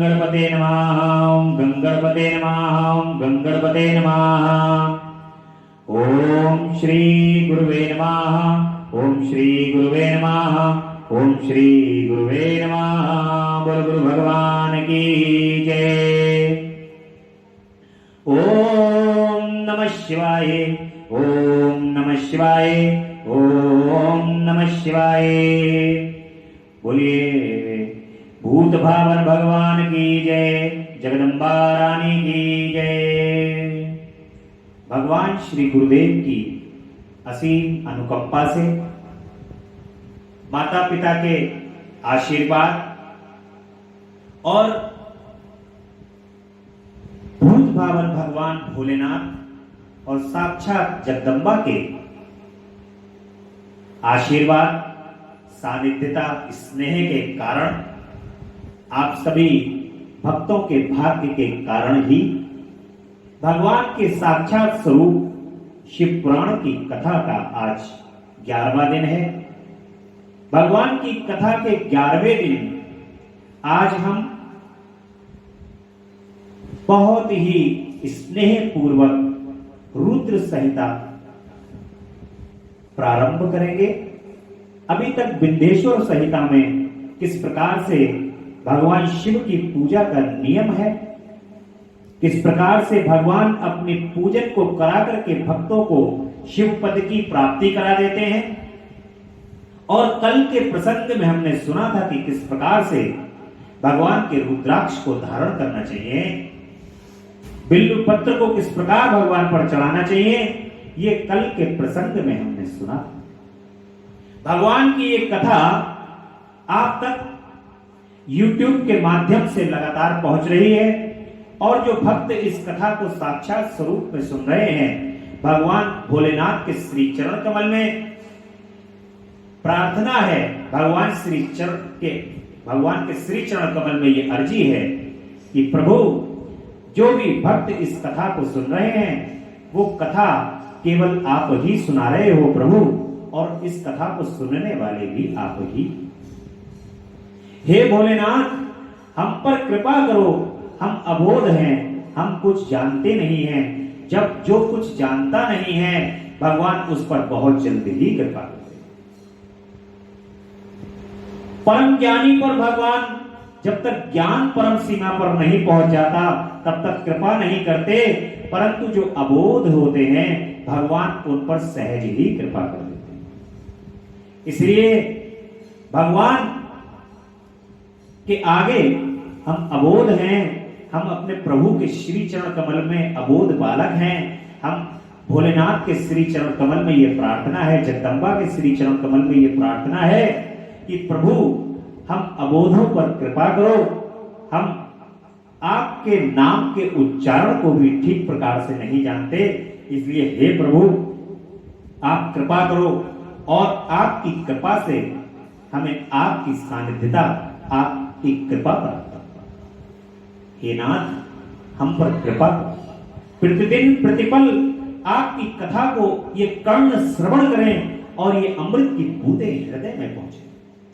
गणपते नमः। ओम गणपते नमः। ओम गणपते नमः। ओम श्री गुरुवे नमः। ओम श्री गुरुवे नमः। ओम श्री गुरुवे नमः। बोल गुरु भगवान की जय। ओम नमः शिवाय। ओम नमः शिवाय। ओम नमः शिवाय। बोलिए भूत भावन भगवान की जय। जगदम्बा रानी की जय। भगवान श्री गुरुदेव की असीम अनुकंपा से, माता पिता के आशीर्वाद और भूत भावन भगवान भोलेनाथ और साक्षात जगदम्बा के आशीर्वाद, सानिध्यता, स्नेह के कारण, आप सभी भक्तों के भाग्य के कारण ही भगवान के साक्षात स्वरूप शिव पुराण की कथा का आज 11वां दिन है। भगवान की कथा के 11वें दिन आज हम बहुत ही स्नेह पूर्वक रुद्र संहिता प्रारंभ करेंगे। अभी तक विंध्येश्वर संहिता में किस प्रकार से भगवान शिव की पूजा का नियम है, किस प्रकार से भगवान अपने पूजन को करा करके भक्तों को शिव पद की प्राप्ति करा देते हैं, और कल के प्रसंग में हमने सुना था कि किस प्रकार से भगवान के रुद्राक्ष को धारण करना चाहिए, बिल्व पत्र को किस प्रकार भगवान पर चढ़ाना चाहिए, ये कल के प्रसंग में हमने सुना। भगवान की ये कथा आप तक YouTube के माध्यम से लगातार पहुंच रही है, और जो भक्त इस कथा को साक्षात स्वरूप में सुन रहे हैं, भगवान भोलेनाथ के श्री चरण कमल में प्रार्थना है, भगवान के श्री चरण कमल में ये अर्जी है कि प्रभु, जो भी भक्त इस कथा को सुन रहे हैं, वो कथा केवल आप ही सुना रहे हो प्रभु, और इस कथा को सुनने वाले भी आप ही। हे भोलेनाथ, हम पर कृपा करो, हम अबोध हैं, हम कुछ जानते नहीं हैं। जब जो कुछ जानता नहीं है, भगवान उस पर बहुत जल्द ही कृपा करते। परम ज्ञानी पर भगवान जब तक ज्ञान परम सीमा पर नहीं पहुंच जाता, तब तक कृपा नहीं करते, परंतु जो अबोध होते हैं, भगवान उन पर सहज ही कृपा कर देते हैं। इसलिए भगवान के आगे हम अबोध हैं, हम अपने प्रभु के श्री चरण कमल में अबोध बालक हैं। हम भोलेनाथ के श्री चरण कमल में ये प्रार्थना है, जगदम्बा के श्री चरण कमल में ये प्रार्थना है कि प्रभु, हम अबोधों पर कृपा करो, हम आपके नाम के उच्चारण को भी ठीक प्रकार से नहीं जानते, इसलिए हे प्रभु, आप कृपा करो, और आपकी कृपा से हमें आपकी सानिध्यता, आपकी कृपा प्राप्त हो। हे नाथ, हम पर कृपा करो, प्रतिदिन प्रतिपल आपकी कथा को ये कर्ण श्रवण करें और ये अमृत की बूंदें हृदय में पहुंचे,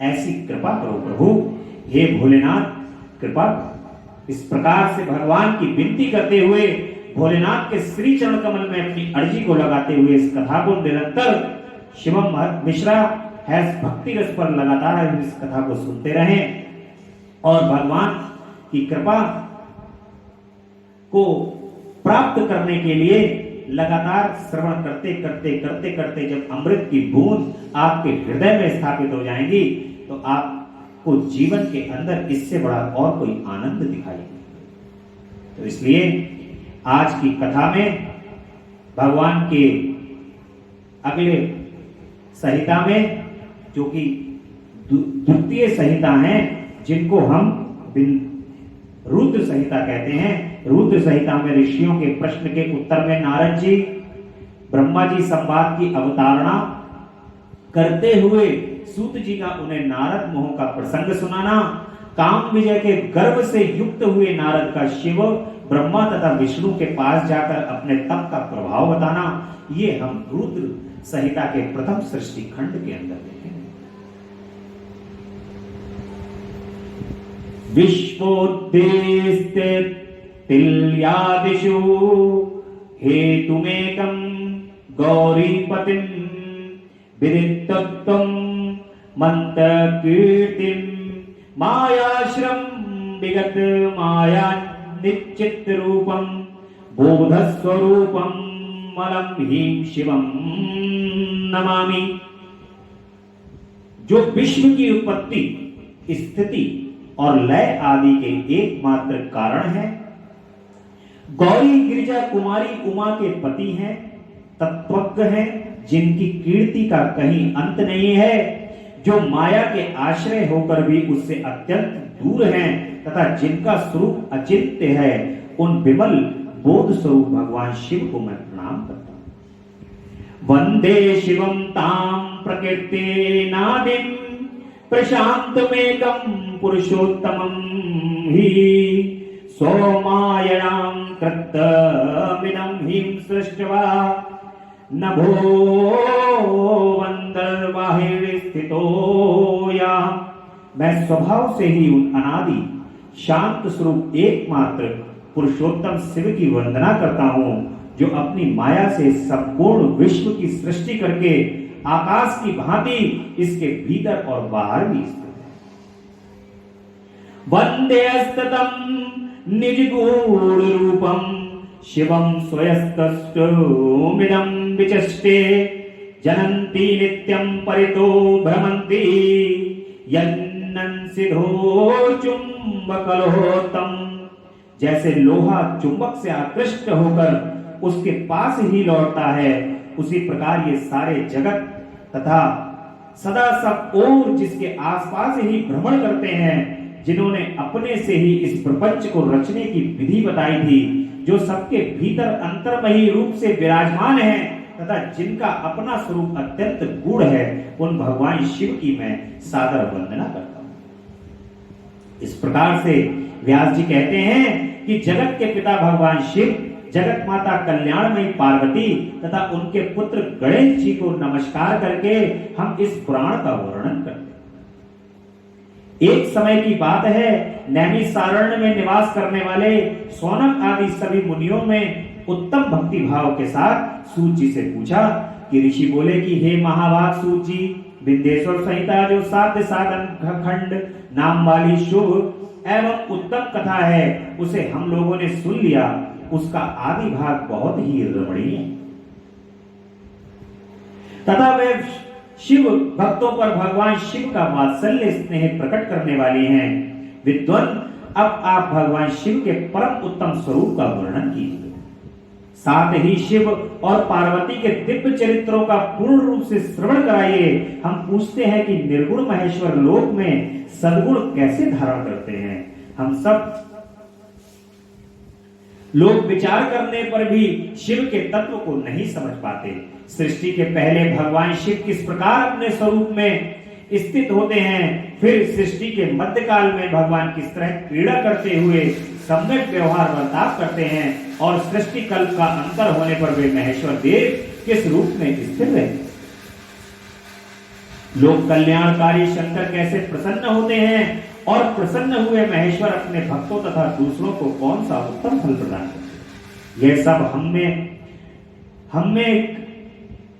ऐसी कृपा करो प्रभु। हे भोलेनाथ, कृपा करो। इस प्रकार से भगवान की विनती करते हुए, भोलेनाथ के श्री चरण कमल में अपनी अर्जी को लगाते हुए इस कथा को निरंतर शिवम मिश्रा हैस भक्ति रस पर लगातार इस कथा को सुनते रहें, और भगवान की कृपा को प्राप्त करने के लिए लगातार श्रवण करते करते करते करते जब अमृत की बूंद आपके हृदय में स्थापित हो जाएंगी, तो आपको जीवन के अंदर इससे बड़ा और कोई आनंद दिखाई देगा। तो इसलिए आज की कथा में भगवान के अगले संहिता में, जो कि द्वितीय संहिता है, जिनको हम रुद्र संहिता कहते हैं। रुद्र संहिता में ऋषियों के प्रश्न के उत्तर में नारद जी ब्रह्मा जी संवाद की अवतारणा करते हुए सूत जी का उन्हें नारद मोह का प्रसंग सुनाना, काम विजय के गर्व से युक्त हुए नारद का शिव, ब्रह्मा तथा विष्णु के पास जाकर अपने तप का प्रभाव बताना, ये हम रुद्र संहिता के प्रथम सृष्टि खंड के अंदर देखेंगे। विश्वोद्देश्य तिल्यादिषु हेतुमेकं गौरीपतिं विदित्तत्वं मन्तकीर्तिं मायाश्रम विगत माया निश्चित रूपं बोधस्वरूपं मलम ह्रीं शिवम नमामि। जो विश्व की उत्पत्ति, स्थिति और लय आदि के एकमात्र कारण है, गौरी गिरिजा कुमारी उमा के पति हैं, तत्वज्ञ हैं, जिनकी कीर्ति का कहीं अंत नहीं है, जो माया के आश्रय होकर भी उससे अत्यंत दूर हैं तथा जिनका स्वरूप अचिंत्य है, उन विमल बोध स्वरूप भगवान शिव को मैं प्रणाम करता हूं। वंदे शिवम ताम प्रकृति नादिम प्रशांतमेकं पुरुषोत्तमं हि सोमायणां कृतमिदं हिं सृष्ट्वा नभो वंदर्वाहिर स्थितो या। मैं स्वभाव से ही उन अनादि शांत स्वरूप एकमात्र पुरुषोत्तम शिव की वंदना करता हूं, जो अपनी माया से संपूर्ण विश्व की सृष्टि करके आकाश की भांति इसके भीतर और बाहर भी स्थित है। वंदे स्ततम निज गूढ़ रूपम शिवम स्वयस्तमिदं विचष्टे जनन्ति नित्यं परितो भ्रमन्ति यन्नं सिधो चुंबकलोहतम। जैसे लोहा चुंबक से आकृष्ट होकर उसके पास ही लौटता है, उसी प्रकार ये सारे जगत तथा सदा सब ओर जिसके आसपास ही भ्रमण करते हैं, जिन्होंने अपने से ही इस प्रपंच को रचने की विधि बताई थी, जो सबके भीतर अंतर्मयी रूप से विराजमान है तथा जिनका अपना स्वरूप अत्यंत गूढ़ है, उन भगवान शिव की मैं सादर वंदना करता हूं। इस प्रकार से व्यास जी कहते हैं कि जगत के पिता भगवान शिव, जगत माता कल्याणमयी पार्वती तथा उनके पुत्र गणेश जी को नमस्कार करके हम इस पुराण का वर्णन करते हैं। एक समय की बात है, नैमिषारण्य में निवास करने वाले सौनक आदि सभी मुनियों में उत्तम भक्ति भाव के साथ सूत जी से पूछा कि ऋषि बोले कि हे महाभाग सूत जी, विंध्येश्वर संहिता जो साध्य साधन खंड नाम वाली शुभ एवं उत्तम कथा है, उसे हम लोगों ने सुन लिया। उसका आदि भाग बहुत ही रमणीय है तथा वे शिव भक्तों पर भगवान शिव का वात्सल्य स्नेह प्रकट करने वाली हैं। विद्वान, अब आप भगवान शिव के परम उत्तम स्वरूप का वर्णन कीजिए, साथ ही शिव और पार्वती के दिव्य चरित्रों का पूर्ण रूप से श्रवण कराइए। हम पूछते हैं कि निर्गुण महेश्वर लोक में सद्गुण कैसे धारण करते हैं। हम सब लोग विचार करने पर भी शिव के तत्व को नहीं समझ पाते। सृष्टि के पहले भगवान शिव किस प्रकार अपने स्वरूप में स्थित होते हैं, फिर सृष्टि के मध्यकाल में भगवान किस तरह क्रीड़ा करते हुए सम्यक व्यवहार बर्ताव करते हैं, और सृष्टि कल्प का अंतर होने पर वे महेश्वर देव किस रूप में स्थिर रहे। लोक कल्याणकारी शंकर कैसे प्रसन्न होते हैं, और प्रसन्न हुए महेश्वर अपने भक्तों तथा दूसरों को कौन सा उत्तम फल प्रदान करते हैं।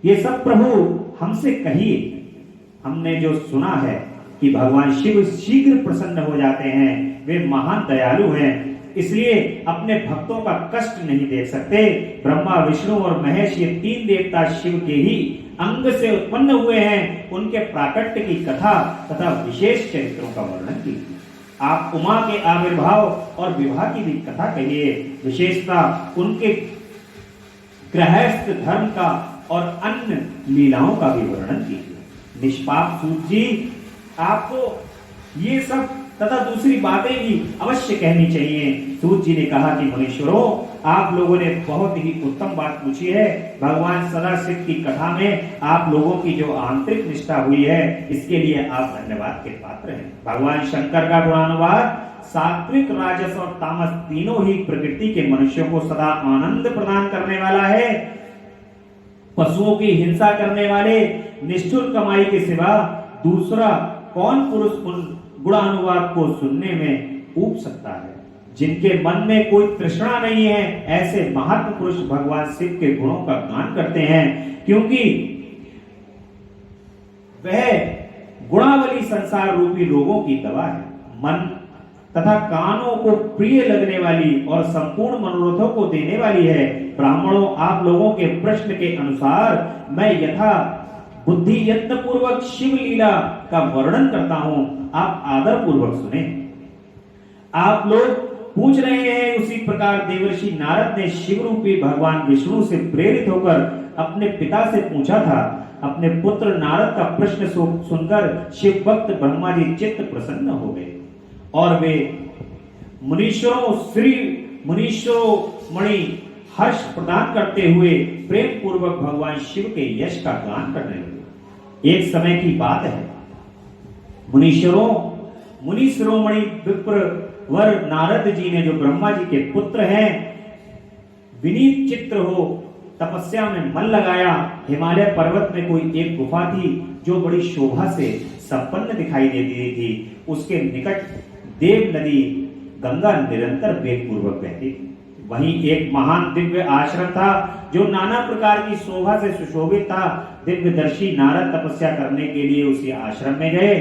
ये सब प्रभु हमसे कहिए। हमने जो सुना है कि भगवान शिव शीघ्र प्रसन्न हो जाते हैं, वे महान दयालु हैं, इसलिए अपने भक्तों का कष्ट नहीं देख सकते। ब्रह्मा, विष्णु और महेश ये तीन देवता शिव के ही अंग से उत्पन्न हुए हैं। उनके प्राकट्य की कथा तथा विशेष चरित्रों का वर्णन कीजिए। आप उमा के आविर्भाव और विवाह की भी कथा कहिए, विशेषता उनके गृहस्थ धर्म का और अन्य लीलाओं का भी वर्णन कीजिए। निष्पाप सूत जी, आपको ये सब तथा दूसरी बातें भी अवश्य कहनी चाहिए। सूत जी ने कहा कि मुनीश्वरों, आप लोगों ने बहुत ही उत्तम बात पूछी है। भगवान सदाशिव की कथा में आप लोगों की जो आंतरिक निष्ठा हुई है, इसके लिए आप धन्यवाद के पात्र हैं। भगवान शंकर का गुणानुवाद सात्विक, राजस और तामस तीनों ही प्रकृति के मनुष्यों को सदा आनंद प्रदान करने वाला है। पशुओं की हिंसा करने वाले निष्ठुर कमाई के सिवा दूसरा कौन पुरुष उन गुणानुवाद को सुनने में ऊब सकता है। जिनके मन में कोई तृष्णा नहीं है, ऐसे महात्मा पुरुष भगवान शिव के गुणों का गान करते हैं, क्योंकि वह गुणावली संसार रूपी रोगों की दवा है। मन तथा कानों को प्रिय लगने वाली और संपूर्ण मनोरथों को देने वाली है। ब्राह्मणों, आप लोगों के प्रश्न के अनुसार मैं यथा बुद्धि यत्न पूर्वक शिव लीला का वर्णन करता हूं, आप आदर पूर्वक सुने। आप लोग पूछ रहे हैं, उसी प्रकार देवर्षि नारद ने शिव रूपी भगवान विष्णु से प्रेरित होकर अपने पिता से पूछा था। अपने पुत्र नारद का प्रश्न सुनकर शिव भक्त ब्रह्मा जी चित्त प्रसन्न हो गए और वे मुनीश्वरों मणि हर्ष प्रदान करते हुए प्रेम पूर्वक भगवान शिव के यश का गान करने लगे। एक समय की बात है, मुनि शिरोमणि विप्र वर नारद जी ने, जो ब्रह्मा जी के पुत्र हैं, विनीत चित्र हो तपस्या में मन लगाया। हिमालय पर्वत में कोई एक गुफा थी जो बड़ी शोभा से संपन्न दिखाई देती थी। उसके निकट देव नदी गंगा निरंतर वेग पूर्वक बहती थी। वहीं एक महान दिव्य आश्रम था जो नाना प्रकार की शोभा से सुशोभित था। दिव्यदर्शी नारद तपस्या करने के लिए उसी आश्रम में गए।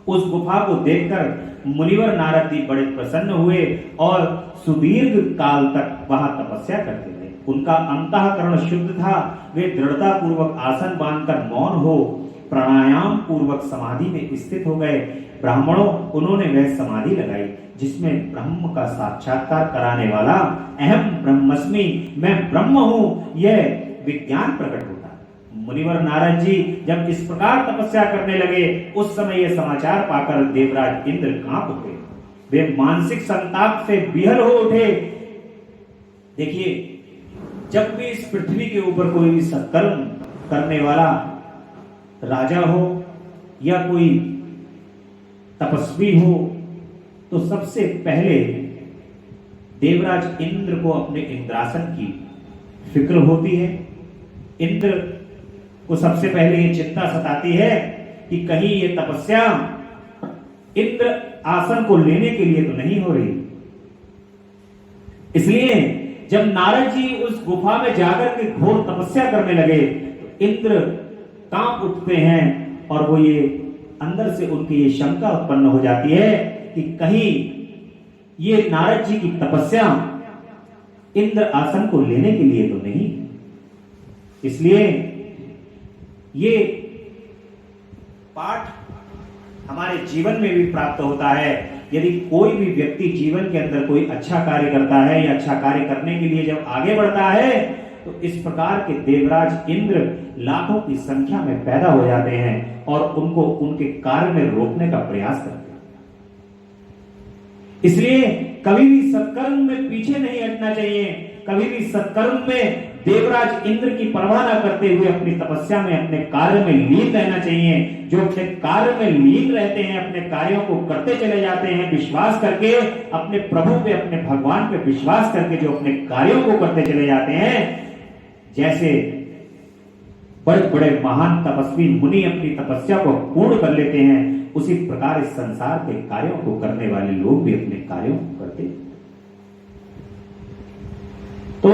उस गुफा को देखकर मुनिवर नारद जी बड़े प्रसन्न हुए और सुदीर्घ काल तक वहां तपस्या करते रहे। उनका अंतःकरण शुद्ध था। वे दृढ़ता पूर्वक आसन बांधकर मौन हो प्राणायाम पूर्वक समाधि में स्थित हो गए। ब्राह्मणों, उन्होंने वह समाधि लगाई जिसमें ब्रह्म का साक्षात्कार कराने वाला अहम ब्रह्मस्मि, मैं ब्रह्म हूं, यह विज्ञान प्रकट होता। मुनिवर नारद जी जब इस प्रकार तपस्या करने लगे, उस समय यह समाचार पाकर देवराज इंद्र कांप उठे। वे मानसिक संताप से विहल हो उठे। देखिए, जब भी इस पृथ्वी के ऊपर कोई सत्कर्म करने वाला राजा हो या कोई तपस्वी हो, तो सबसे पहले देवराज इंद्र को अपने इंद्रासन की फिक्र होती है। इंद्र को सबसे पहले ये चिंता सताती है कि कहीं ये तपस्या इंद्र आसन को लेने के लिए तो नहीं हो रही। इसलिए जब नारद जी उस गुफा में जाकर के घोर तपस्या करने लगे, तो इंद्र कांप उठते हैं और वो ये अंदर से उनकी ये शंका उत्पन्न हो जाती है कि कहीं ये नारद जी की तपस्या इंद्र आसन को लेने के लिए तो नहीं। इसलिए ये पाठ हमारे जीवन में भी प्राप्त होता है। यदि कोई भी व्यक्ति जीवन के अंदर कोई अच्छा कार्य करता है या अच्छा कार्य करने के लिए जब आगे बढ़ता है, तो इस प्रकार के देवराज इंद्र लाखों की संख्या में पैदा हो जाते हैं और उनको उनके कार्य में रोकने का प्रयास करते हैं। इसलिए कभी भी सत्कर्म में पीछे नहीं हटना चाहिए। कभी भी सत्कर्म में देवराज इंद्र की परवाह न करते हुए अपनी तपस्या में, अपने कार्य में लीन रहना चाहिए। जो अपने कार्य में लीन रहते हैं, अपने कार्यों को करते चले जाते हैं, विश्वास करके अपने प्रभु पे, अपने भगवान पे विश्वास करके जो अपने कार्यों को करते चले जाते हैं, जैसे बड़े बड़े महान तपस्वी मुनि अपनी तपस्या को पूर्ण कर लेते हैं, उसी प्रकार इस संसार के कार्यों को करने वाले लोग भी अपने कार्यों को करते हैं। तो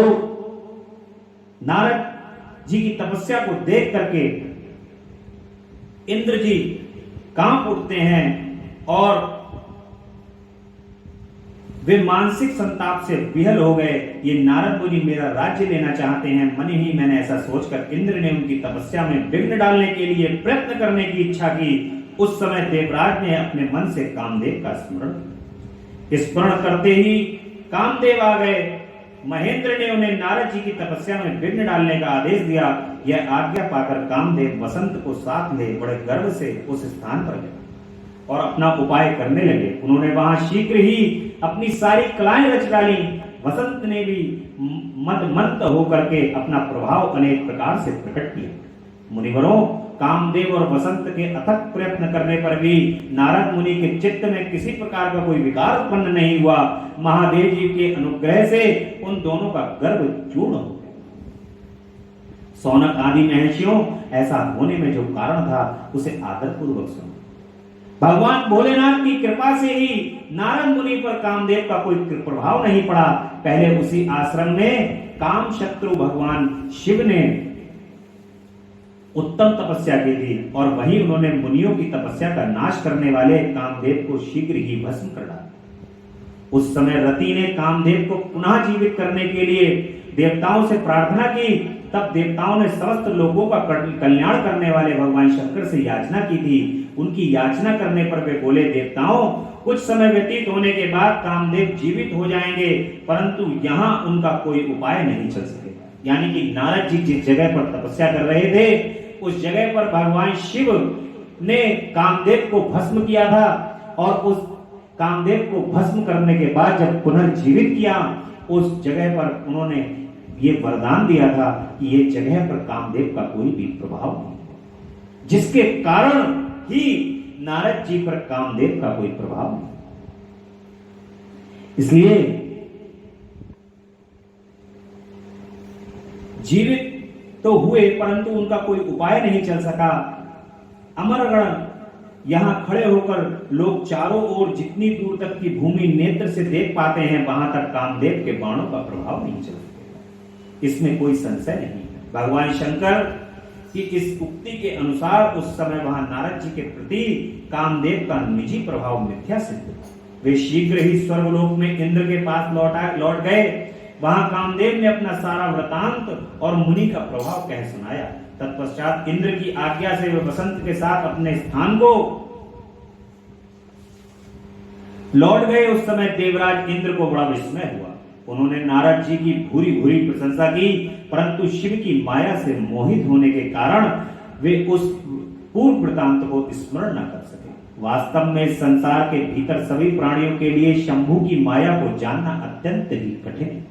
नारद जी की तपस्या को देख करके इंद्र जी कांप उठते हैं और वे मानसिक संताप से विहल हो गए। ये नारद मुनि मेरा राज्य लेना चाहते हैं, मन ही मैंने ऐसा सोचकर इंद्र ने उनकी तपस्या में विघ्न डालने के लिए प्रयत्न करने की इच्छा की। उस समय देवराज ने अपने मन से कामदेव का स्मरण करते ही कामदेव आ गए। महेंद्र ने उन्हें नारद जी की तपस्या में विघ्न डालने का आदेश दिया। यह आज्ञा पाकर कामदेव वसंत को साथ ले बड़े गर्व से उस स्थान पर गए और अपना उपाय करने लगे। उन्होंने वहां शीघ्र ही अपनी सारी कलाएं रच डाली। वसंत ने भी मंद होकर के अपना प्रभाव अनेक प्रकार से प्रकट किया। मुनिवरों, कामदेव और वसंत के अथक प्रयत्न करने पर भी नारद मुनि के चित्त में किसी प्रकार का कोई विकार उत्पन्न नहीं हुआ। महादेव जी के अनुग्रह से उन दोनों का गर्भ चूर्ण हो गया। सौनक आदि महर्षियों, ऐसा होने में जो कारण था उसे आदर पूर्वक सुनो। भगवान भोलेनाथ की कृपा से ही नारद मुनि पर कामदेव का कोई प्रभाव नहीं पड़ा। पहले उसी आश्रम में काम शत्रु भगवान शिव ने उत्तम तपस्या की थी और वही उन्होंने मुनियों की तपस्या का नाश करने वाले कामदेव को शीघ्र ही भस्म कर डाला। उस समय रति ने कामदेव को पुनः जीवित करने के लिए देवताओं से प्रार्थना की। तब देवताओं ने समस्त लोगों का कल्याण करने वाले भगवान शंकर से याचना की थी। उनकी याचना करने पर वे बोले, देवताओं, कुछ समय व्यतीत होने के बाद कामदेव जीवित हो जाएंगे, परंतु यहाँ उनका कोई उपाय नहीं चल सकेगा। यानी कि नारद जी जिस जगह पर तपस्या कर रहे थे उस जगह पर भगवान शिव ने कामदेव को भस्म किया था और उस कामदेव को भस्म करने के बाद जब पुनर्जीवित किया उस जगह पर उन्होंने ये वरदान दिया था कि ये जगह पर कामदेव का कोई भी प्रभाव नहीं, जिसके कारण ही नारद जी पर कामदेव का कोई प्रभाव नहीं। इसलिए जीवित तो हुए परंतु उनका कोई उपाय नहीं चल सका। अमरगण यहां खड़े होकर लोग चारों ओर जितनी दूर तक की भूमि नेत्र से देख पाते हैं वहां तक कामदेव के बाणों का प्रभाव नहीं चल सकेगा, इसमें कोई संशय नहीं। भगवान शंकर की इस उक्ति के अनुसार उस समय वहां नारद जी के प्रति कामदेव का निजी प्रभाव मिथ्या सिद्ध हुआ। वे शीघ्र ही स्वर्गलोक में इंद्र के पास लौट गए। वहां कामदेव ने अपना सारा वृतांत और मुनि का प्रभाव कह सुनाया। तत्पश्चात इंद्र की आज्ञा से वे वसंत के साथ अपने स्थान को लौट गए। उस समय देवराज इंद्र को बड़ा विस्मय हुआ। उन्होंने नारद जी की भूरी भूरी प्रशंसा की, परंतु शिव की माया से मोहित होने के कारण वे उस पूर्व वृतांत को स्मरण न कर सके। वास्तव में संसार के भीतर सभी प्राणियों के लिए शंभु की माया को जानना अत्यंत ही कठिन है।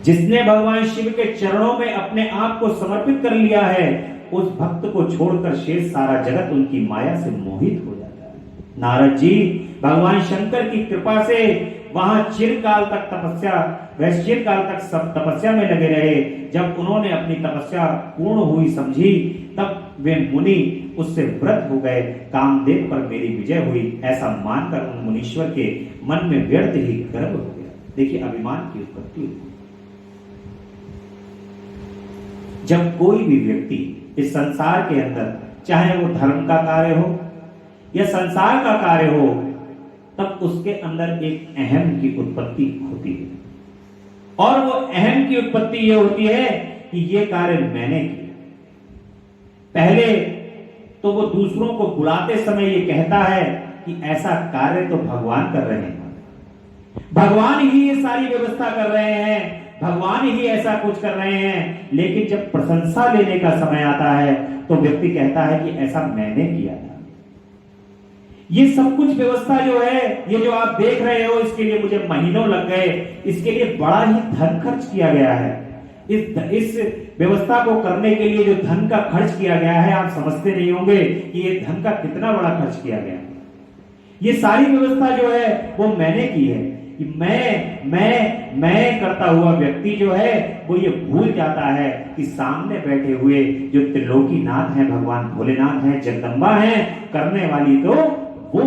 जिसने भगवान शिव के चरणों में अपने आप को समर्पित कर लिया है उस भक्त को छोड़कर शेष सारा जगत उनकी माया से मोहित हो जाता है। नारद जी भगवान शंकर की कृपा से वहां चिरकाल तक सब तपस्या में लगे रहे। जब उन्होंने अपनी तपस्या पूर्ण हुई समझी तब वे मुनि उससे व्रत हो गए। कामदेव पर मेरी विजय हुई ऐसा मानकर उन मुनीश्वर के मन में व्यर्थ ही गर्व हो गया। देखिए अभिमान की उत्पत्ति हुई। जब कोई भी व्यक्ति इस संसार के अंदर चाहे वो धर्म का कार्य हो या संसार का कार्य हो तब उसके अंदर एक अहम की उत्पत्ति होती है और वो अहम की उत्पत्ति ये होती है कि ये कार्य मैंने किया। पहले तो वो दूसरों को बुलाते समय ये कहता है कि ऐसा कार्य तो भगवान कर रहे हैं, भगवान ही ये सारी व्यवस्था कर रहे हैं, भगवान ही ऐसा कुछ कर रहे हैं। लेकिन जब प्रशंसा लेने का समय आता है तो व्यक्ति कहता है कि ऐसा मैंने किया था। ये सब कुछ व्यवस्था जो है, ये जो आप देख रहे हो, इसके लिए मुझे महीनों लग गए, इसके लिए बड़ा ही धन खर्च किया गया है। इस व्यवस्था को करने के लिए जो धन का खर्च किया गया है आप समझते नहीं होंगे कि ये धन का कितना बड़ा खर्च किया गया है। ये सारी व्यवस्था जो है वो मैंने की है। कि मैं करता हुआ व्यक्ति जो है वो ये भूल जाता है कि सामने बैठे हुए जो त्रिलोकीनाथ हैं, भगवान भोलेनाथ हैं, जगदम्बा हैं, करने वाली तो वो।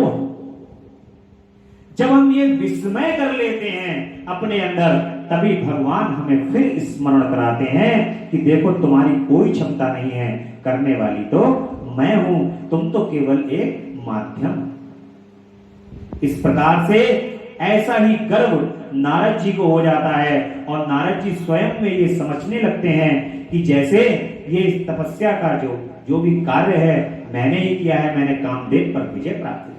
जब हम ये विस्मय कर लेते हैं अपने अंदर तभी भगवान हमें फिर स्मरण कराते हैं कि देखो तुम्हारी कोई क्षमता नहीं है, करने वाली तो मैं हूं, तुम तो केवल एक माध्यम। इस प्रकार से ऐसा ही गर्व नारद जी को हो जाता है और नारद जी स्वयं में ये समझने लगते हैं कि जैसे ये तपस्या का जो भी कार्य है मैंने ही किया है, मैंने कामदेव पर विजय प्राप्त की।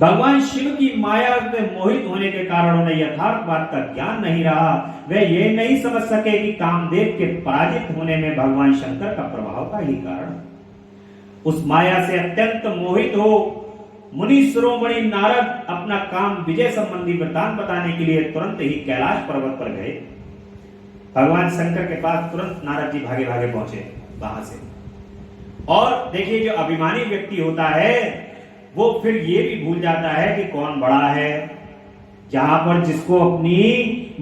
भगवान शिव की माया में मोहित होने के कारण उन्हें यथार्थ बात का ज्ञान नहीं रहा। वे ये नहीं समझ सके कि कामदेव के पराजित होने में भगवान शंकर का प्रभाव का ही कारण। उस माया से अत्यंत मोहित हो मुनि शिरोमणि नारद अपना काम विजय संबंधी वृतांत बताने के लिए तुरंत ही कैलाश पर्वत पर गए। भगवान शंकर के पास तुरंत नारद जी भागे भागे पहुंचे वहां से। और देखिए जो अभिमानी व्यक्ति होता है वो फिर ये भी भूल जाता है कि कौन बड़ा है। जहां पर जिसको अपनी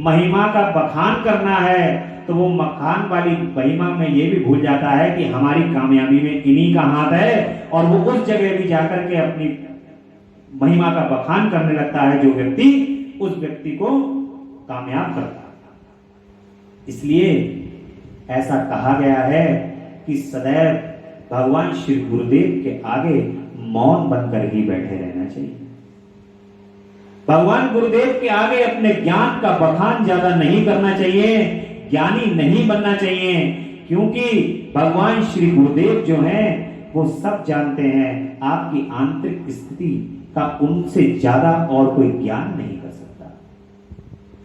महिमा का बखान करना है तो वो मखान वाली महिमा में ये भी भूल जाता है कि हमारी कामयाबी में इन्हीं का हाथ है, और वो उस जगह भी जाकर के अपनी महिमा का बखान करने लगता है जो व्यक्ति उस व्यक्ति को कामयाब करता है। इसलिए ऐसा कहा गया है कि सदैव भगवान श्री गुरुदेव के आगे मौन बनकर ही बैठे रहना चाहिए। भगवान गुरुदेव के आगे अपने ज्ञान का बखान ज्यादा नहीं करना चाहिए, ज्ञानी नहीं बनना चाहिए, क्योंकि भगवान श्री गुरुदेव जो हैं वो सब जानते हैं। आपकी आंतरिक स्थिति का उनसे ज्यादा और कोई ज्ञान नहीं कर सकता।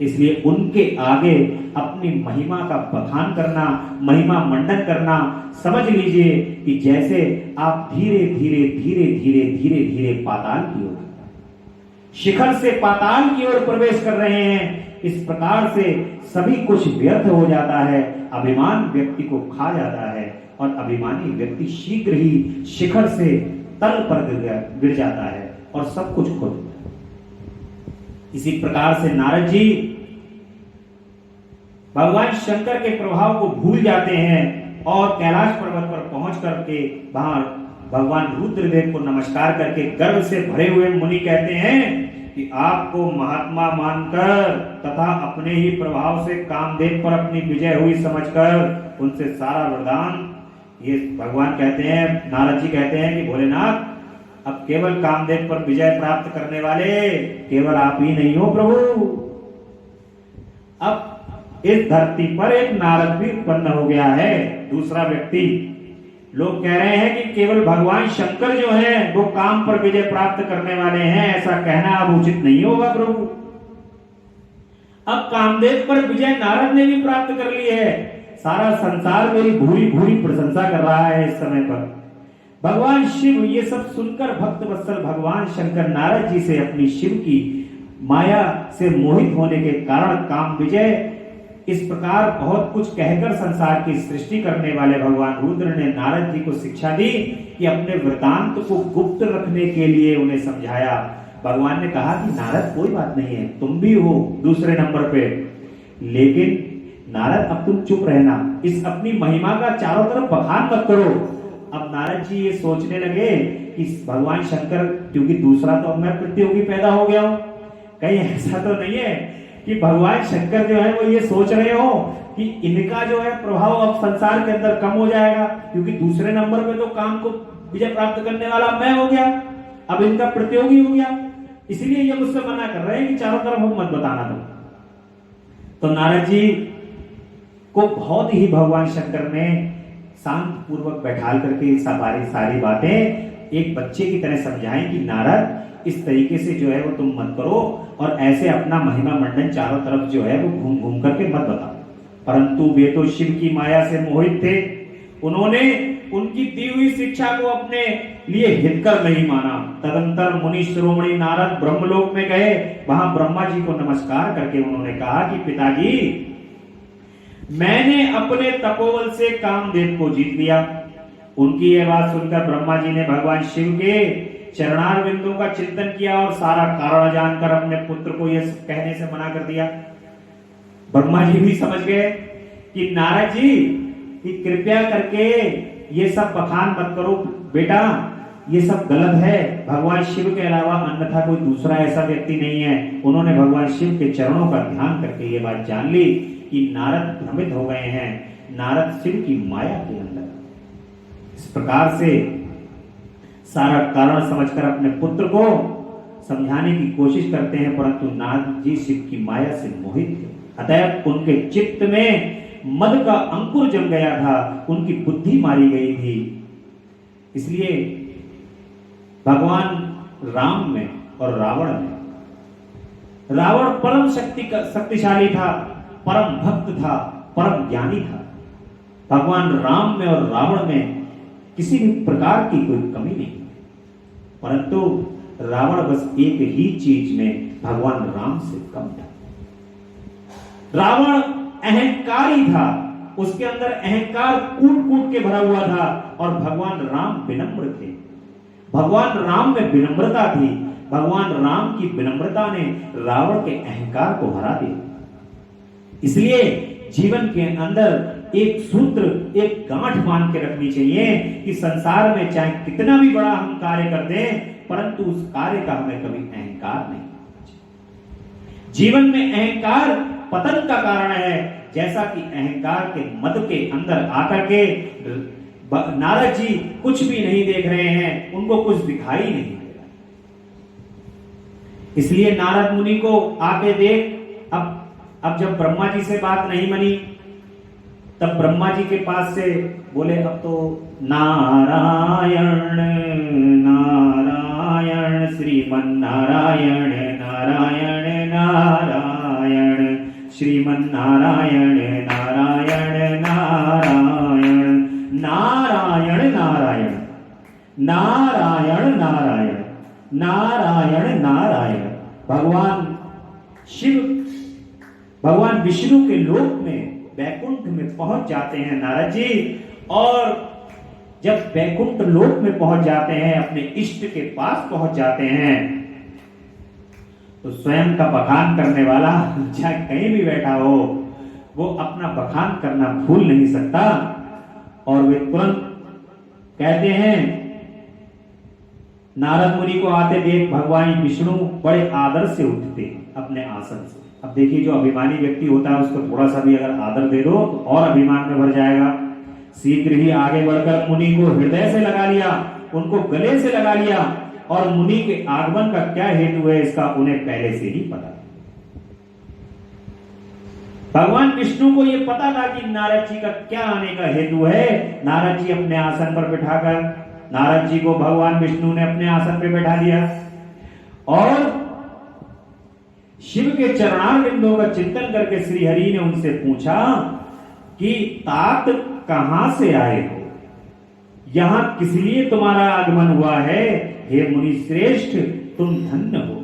इसलिए उनके आगे अपनी महिमा का बखान करना, महिमा मंडन करना, समझ लीजिए कि जैसे आप धीरे धीरे धीरे धीरे धीरे धीरे पाताल की ओर, शिखर से पाताल की ओर प्रवेश कर रहे हैं। इस प्रकार से सभी कुछ व्यर्थ हो जाता है, अभिमान व्यक्ति को खा जाता है और अभिमानी व्यक्ति शीघ्र ही शिखर से तल पर गिर जाता है और सब कुछ खो देता है। इसी प्रकार से नारद जी भगवान शंकर के प्रभाव को भूल जाते हैं और कैलाश पर्वत पर पहुंच करके वहां भगवान रुद्रदेव को नमस्कार करके गर्व से भरे हुए मुनि कहते हैं कि आपको महात्मा मानकर तथा अपने ही प्रभाव से कामदेव पर अपनी विजय हुई समझकर उनसे सारा वरदान, ये भगवान कहते हैं, नारद जी कहते हैं कि भोलेनाथ अब केवल कामदेव पर विजय प्राप्त करने वाले केवल आप ही नहीं हो प्रभु। अब इस धरती पर एक नारद भी उत्पन्न हो गया है, दूसरा व्यक्ति। लोग कह रहे हैं कि केवल भगवान शंकर जो हैं वो काम पर विजय प्राप्त करने वाले हैं, ऐसा कहना अब उचित नहीं होगा प्रभु। अब कामदेव पर विजय नारद ने भी प्राप्त कर ली है, सारा संसार मेरी भूरी भूरी प्रशंसा कर रहा है इस समय पर। भगवान शिव ये सब सुनकर भक्त वत्सल भगवान शंकर नारद जी से अपनी शिव की माया से मोहित होने के कारण काम विजय इस प्रकार बहुत कुछ कहकर संसार की सृष्टि करने वाले भगवान रुद्र ने नारद जी को शिक्षा दी कि अपने वृतांत को गुप्त रखने के लिए उन्हें समझाया। भगवान ने कहा कि नारद कोई बात नहीं है, तुम भी हो दूसरे नंबर पे, लेकिन नारद अब तुम चुप रहना, इस अपनी महिमा का चारों तरफ बखान मत करो। अब नारद जी ये सोचने लगे कि भगवान शंकर, क्योंकि दूसरा तो मैं प्रतियोगी पैदा हो गया हूं, कहीं ऐसा तो नहीं है कि भगवान शंकर जो है वो ये सोच रहे हो कि इनका जो है प्रभाव अब संसार के अंदर कम हो जाएगा, क्योंकि दूसरे नंबर पे तो काम को विजय प्राप्त करने वाला मैं हो गया, अब इनका प्रतियोगी हो गया, इसलिए ये मुझसे मना कर रहे हैं कि चारों तरफ हम मत बताना दो। तो नारद जी को बहुत ही भगवान शंकर ने शांत पूर्वक बैठाल करके सारी बातें एक बच्चे की तरह समझाएं कि नारद इस तरीके से जो है वो तुम मत करो और ऐसे अपना महिमा मंडन चारों तरफ जो है वो घूम घूम करके मत बताओ। परंतु वे तो शिव की माया से मोहित थे, उन्होंने उनकी दी हुई शिक्षा को अपने लिए हितकर नहीं माना। तदंतर मुनि शिरोमणि नारद ब्रह्मलोक में गए, वहां ब्रह्मा जी को नमस्कार करके उन्होंने कहा कि पिताजी, मैंने अपने तपोबल से कामदेव को जीत लिया। उनकी यह बात सुनकर ब्रह्मा जी ने भगवान शिव के चरणार बिंदु का चिंतन किया और सारा कारण जानकर अपने पुत्र को यह कहने से मना कर दिया। ब्रह्मा जी भी समझ गए कि नारद जी कि कृपया करके ये सब बखान मत करो बेटा, ये सब गलत है, भगवान शिव के अलावा अन्यथा कोई दूसरा ऐसा व्यक्ति नहीं है। उन्होंने भगवान शिव के चरणों का ध्यान करके ये बात जान ली कि नारद भ्रमित हो गए हैं, नारद शिव की माया के अंदर। इस प्रकार से सारा कारण समझकर अपने पुत्र को समझाने की कोशिश करते हैं, परंतु नारद जी शिव की माया से मोहित थे। अतः उनके चित्त में मद का अंकुर जम गया था, उनकी बुद्धि मारी गई थी। इसलिए भगवान राम में और रावण में, रावण परम शक्तिशाली था, परम भक्त था, परम ज्ञानी था। भगवान राम में और रावण में किसी भी प्रकार की कोई कमी नहीं, परंतु रावण बस एक ही चीज में भगवान राम से कम था। रावण अहंकारी था, उसके अंदर अहंकार कूट कूट के भरा हुआ था, और भगवान राम विनम्र थे। भगवान राम में विनम्रता थी, भगवान राम की विनम्रता ने रावण के अहंकार को हरा दिया। इसलिए जीवन के अंदर एक सूत्र, एक गांठ बांध के रखनी चाहिए कि संसार में चाहे कितना भी बड़ा हम कार्य कर दें, परंतु उस कार्य का हमें कभी अहंकार नहीं। जीवन में अहंकार पतन का कारण है, जैसा कि अहंकार के मद के अंदर आकर के नारद जी कुछ भी नहीं देख रहे हैं, उनको कुछ दिखाई नहीं दे रहा। इसलिए नारद मुनि को आके देख, अब जब ब्रह्मा जी से बात नहीं बनी, तब ब्रह्मा जी के पास से बोले अब तो नारायण नारायण श्रीमन नारायण नारायण नारायण श्रीमन नारायण नारायण नारायण नारायण नारायण नारायण नारायण नारायण नारायण। भगवान विष्णु के लोक में वैकुंठ में पहुंच जाते हैं नारद जी, और जब वैकुंठ लोक में पहुंच जाते हैं, अपने इष्ट के पास पहुंच जाते हैं, तो स्वयं का बखान करने वाला चाहे कहीं भी बैठा हो, वो अपना बखान करना भूल नहीं सकता। और वे तुरंत कहते हैं, नारद मुनि को आते देख भगवान विष्णु बड़े आदर से उठते अपने आसन से। अब देखिए, जो अभिमानी व्यक्ति होता है उसको थोड़ा सा भी अगर आदर दे दो तो और अभिमान में भर जाएगा। शीघ्र ही आगे बढ़कर मुनि को हृदय से लगा लिया, उनको गले से लगा लिया, और मुनि के आगमन का क्या हेतु है इसका उन्हें पहले से ही पता। भगवान विष्णु को यह पता था कि नारद जी का क्या आने का हेतु है। नारद जी अपने आसन पर बिठाकर, नारद जी को भगवान विष्णु ने अपने आसन पर बैठा दिया और शिव के चरणारविंदों का चिंतन करके श्री हरि ने उनसे पूछा कि तात कहां से आए हो, यहां किस लिए तुम्हारा आगमन हुआ है। हे मुनि श्रेष्ठ, तुम धन्य हो,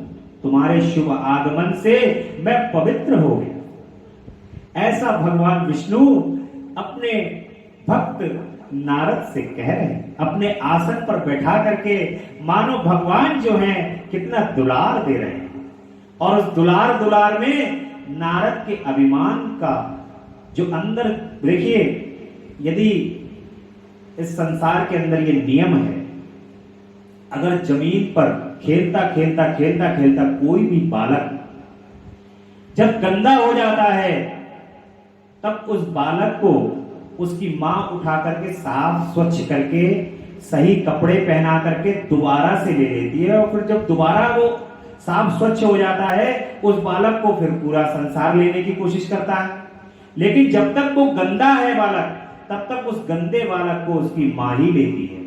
तुम्हारे शुभ आगमन से मैं पवित्र हो गया। ऐसा भगवान विष्णु अपने भक्त नारद से कह रहे हैं, अपने आसन पर बैठा करके, मानो भगवान जो है कितना दुलार दे रहे हैं। और उस दुलार में नारद के अभिमान का जो अंदर, देखिए, यदि इस संसार के अंदर ये नियम है, अगर जमीन पर खेलता खेलता कोई भी बालक जब गंदा हो जाता है, तब उस बालक को उसकी मां उठा करके साफ स्वच्छ करके सही कपड़े पहना करके दोबारा से ले लेती है, और फिर जब दोबारा वो साफ स्वच्छ हो जाता है, उस बालक को फिर पूरा संसार लेने की कोशिश करता है। लेकिन जब तक वो गंदा है बालक, तब तक उस गंदे बालक को उसकी मां ही लेती है।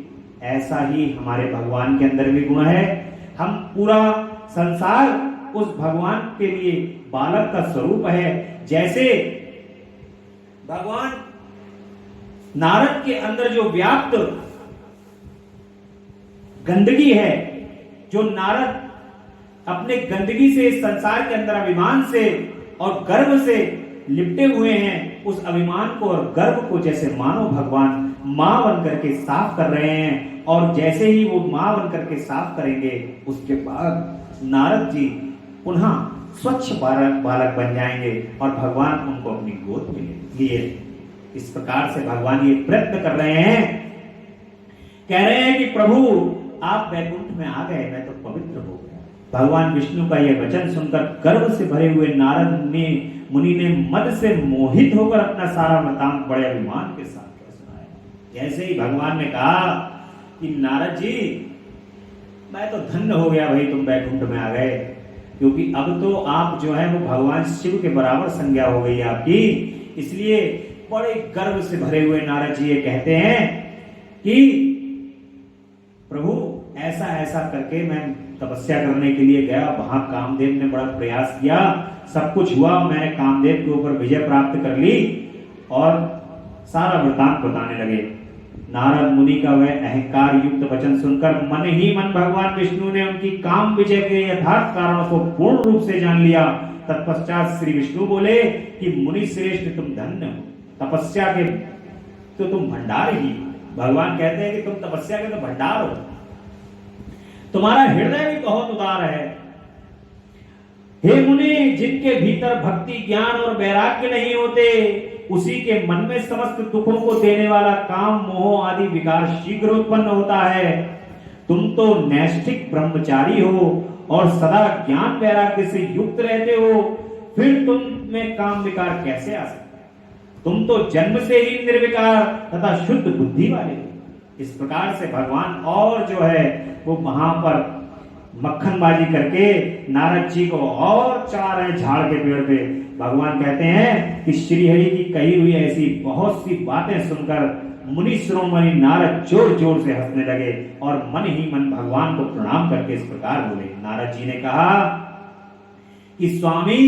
ऐसा ही हमारे भगवान के अंदर भी गुण है। हम पूरा संसार उस भगवान के लिए बालक का स्वरूप है। जैसे भगवान नारद के अंदर जो व्याप्त गंदगी है, जो नारद अपने गंदगी से, इस संसार के अंदर अभिमान से और गर्व से लिपटे हुए हैं, उस अभिमान को और गर्व को जैसे मानो भगवान मां बन करके साफ कर रहे हैं। और जैसे ही वो मां बन करके साफ करेंगे, उसके बाद नारद जी पुनः स्वच्छ बालक बन जाएंगे और भगवान उनको अपनी गोद में लिए। इस प्रकार से भगवान ये प्रयत्न कर रहे हैं, कह रहे हैं कि प्रभु आप वैकुंठ में आ गए, मैं तो पवित्र हो गया। भगवान विष्णु का यह वचन सुनकर गर्व से भरे हुए नारद मुनि ने मद से मोहित होकर अपना सारा वृतांत बड़े अभिमान के साथ सुनाया। जैसे ही भगवान ने कहा कि नारद जी, मैं तो धन्य हो गया भाई, तुम वैकुंठ में आ गए, क्योंकि अब तो आप जो है वो भगवान शिव के बराबर संज्ञा हो गई आपकी। इसलिए बड़े गर्व से भरे हुए नारद जी ये कहते हैं कि प्रभु ऐसा ऐसा करके मैं तपस्या करने के लिए गया, वहां कामदेव ने बड़ा प्रयास किया, सब कुछ हुआ, मैंने कामदेव के ऊपर विजय प्राप्त कर ली, और सारा वृतांत बताने लगे। नारद मुनि का वह अहंकार युक्त वचन सुनकर मन ही मन भगवान विष्णु ने उनकी काम विजय के यथार्थ कारणों को पूर्ण रूप से जान लिया। तत्पश्चात श्री विष्णु बोले कि मुनि श्रेष्ठ, तुम धन्य हो, तपस्या के तो तुम भंडार ही। भगवान कहते हैं कि तुम तपस्या के तो भंडार हो। तुम्हारा हृदय भी बहुत उदार है। हे मुनि, जिनके भीतर भक्ति, ज्ञान और वैराग्य नहीं होते, उसी के मन में समस्त दुखों को देने वाला काम, मोह आदि विकार शीघ्र उत्पन्न होता है। तुम तो नैष्ठिक ब्रह्मचारी हो और सदा ज्ञान वैराग्य से युक्त रहते हो, फिर तुम में काम विकार कैसे आ सकता है? तुम तो जन्म से ही निर्विकार तथा शुद्ध बुद्धि वाले हो। इस प्रकार से भगवान और जो है वो वहां पर मक्खनबाजी करके नारद जी को और चढ़ा रहे हैं झाड़ के पेड़ पे। भगवान कहते हैं कि श्रीहरि की कही हुई ऐसी बहुत सी बातें सुनकर मुनि शिरोमणि नारद जोर जोर से हंसने लगे और मन ही मन भगवान को प्रणाम करके इस प्रकार बोले। नारद जी ने कहा कि स्वामी,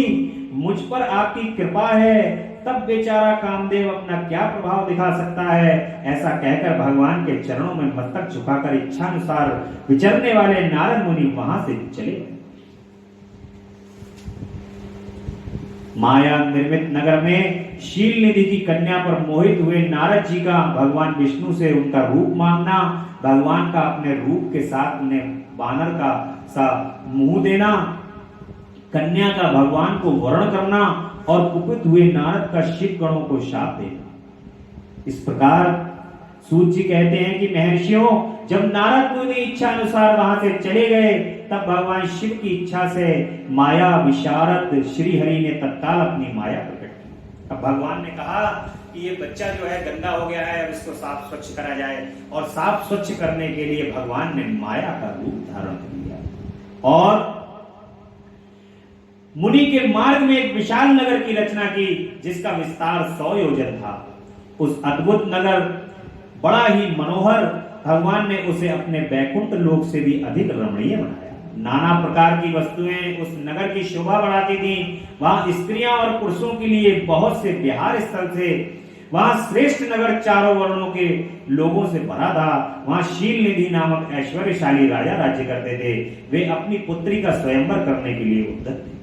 मुझ पर आपकी कृपा है, तब बेचारा कामदेव अपना क्या प्रभाव दिखा सकता है। ऐसा कहकर भगवान के चरणों में मस्तक झुकाकर इच्छानुसार विचरने वाले नारद मुनि वहां से चले गए। माया निर्मित नगर में शील निधि की कन्या पर मोहित हुए नारद जी का भगवान विष्णु से उनका रूप मांगना, भगवान का अपने रूप के साथ उन्हें बानर का सा मुंह देना, कन्या का भगवान को वर्ण करना और कुपित हुए नारद का शिव गणों को शाप देना। इस प्रकार सूत जी कहते हैं कि महर्षियों, जब नारद मुनि इच्छा अनुसार वहां से चले गए, तब भगवान शिव की इच्छा से माया विशारद श्री हरि ने तत्काल अपनी माया प्रकट की। अब भगवान ने कहा कि ये बच्चा जो है गंदा हो गया है, अब इसको साफ स्वच्छ करा जाए। और साफ स्वच्छ करने के लिए भगवान ने माया का रूप धारण कर लिया और मुनि के मार्ग में एक विशाल नगर की रचना की, जिसका विस्तार 100 योजन था। उस अद्भुत नगर बड़ा ही मनोहर, भगवान ने उसे अपने वैकुंठ लोक से भी अधिक रमणीय बनाया। नाना प्रकार की वस्तुएं उस नगर की शोभा बढ़ाती थीं। वहां स्त्रियां और पुरुषों के लिए बहुत से विहार स्थल थे। वहां श्रेष्ठ नगर चारों वर्णों के लोगों से भरा था। वहां शील निधि नामक ऐश्वर्यशाली राजा राज्य करते थे। वे अपनी पुत्री का स्वयंवर करने के लिए उद्यत थे।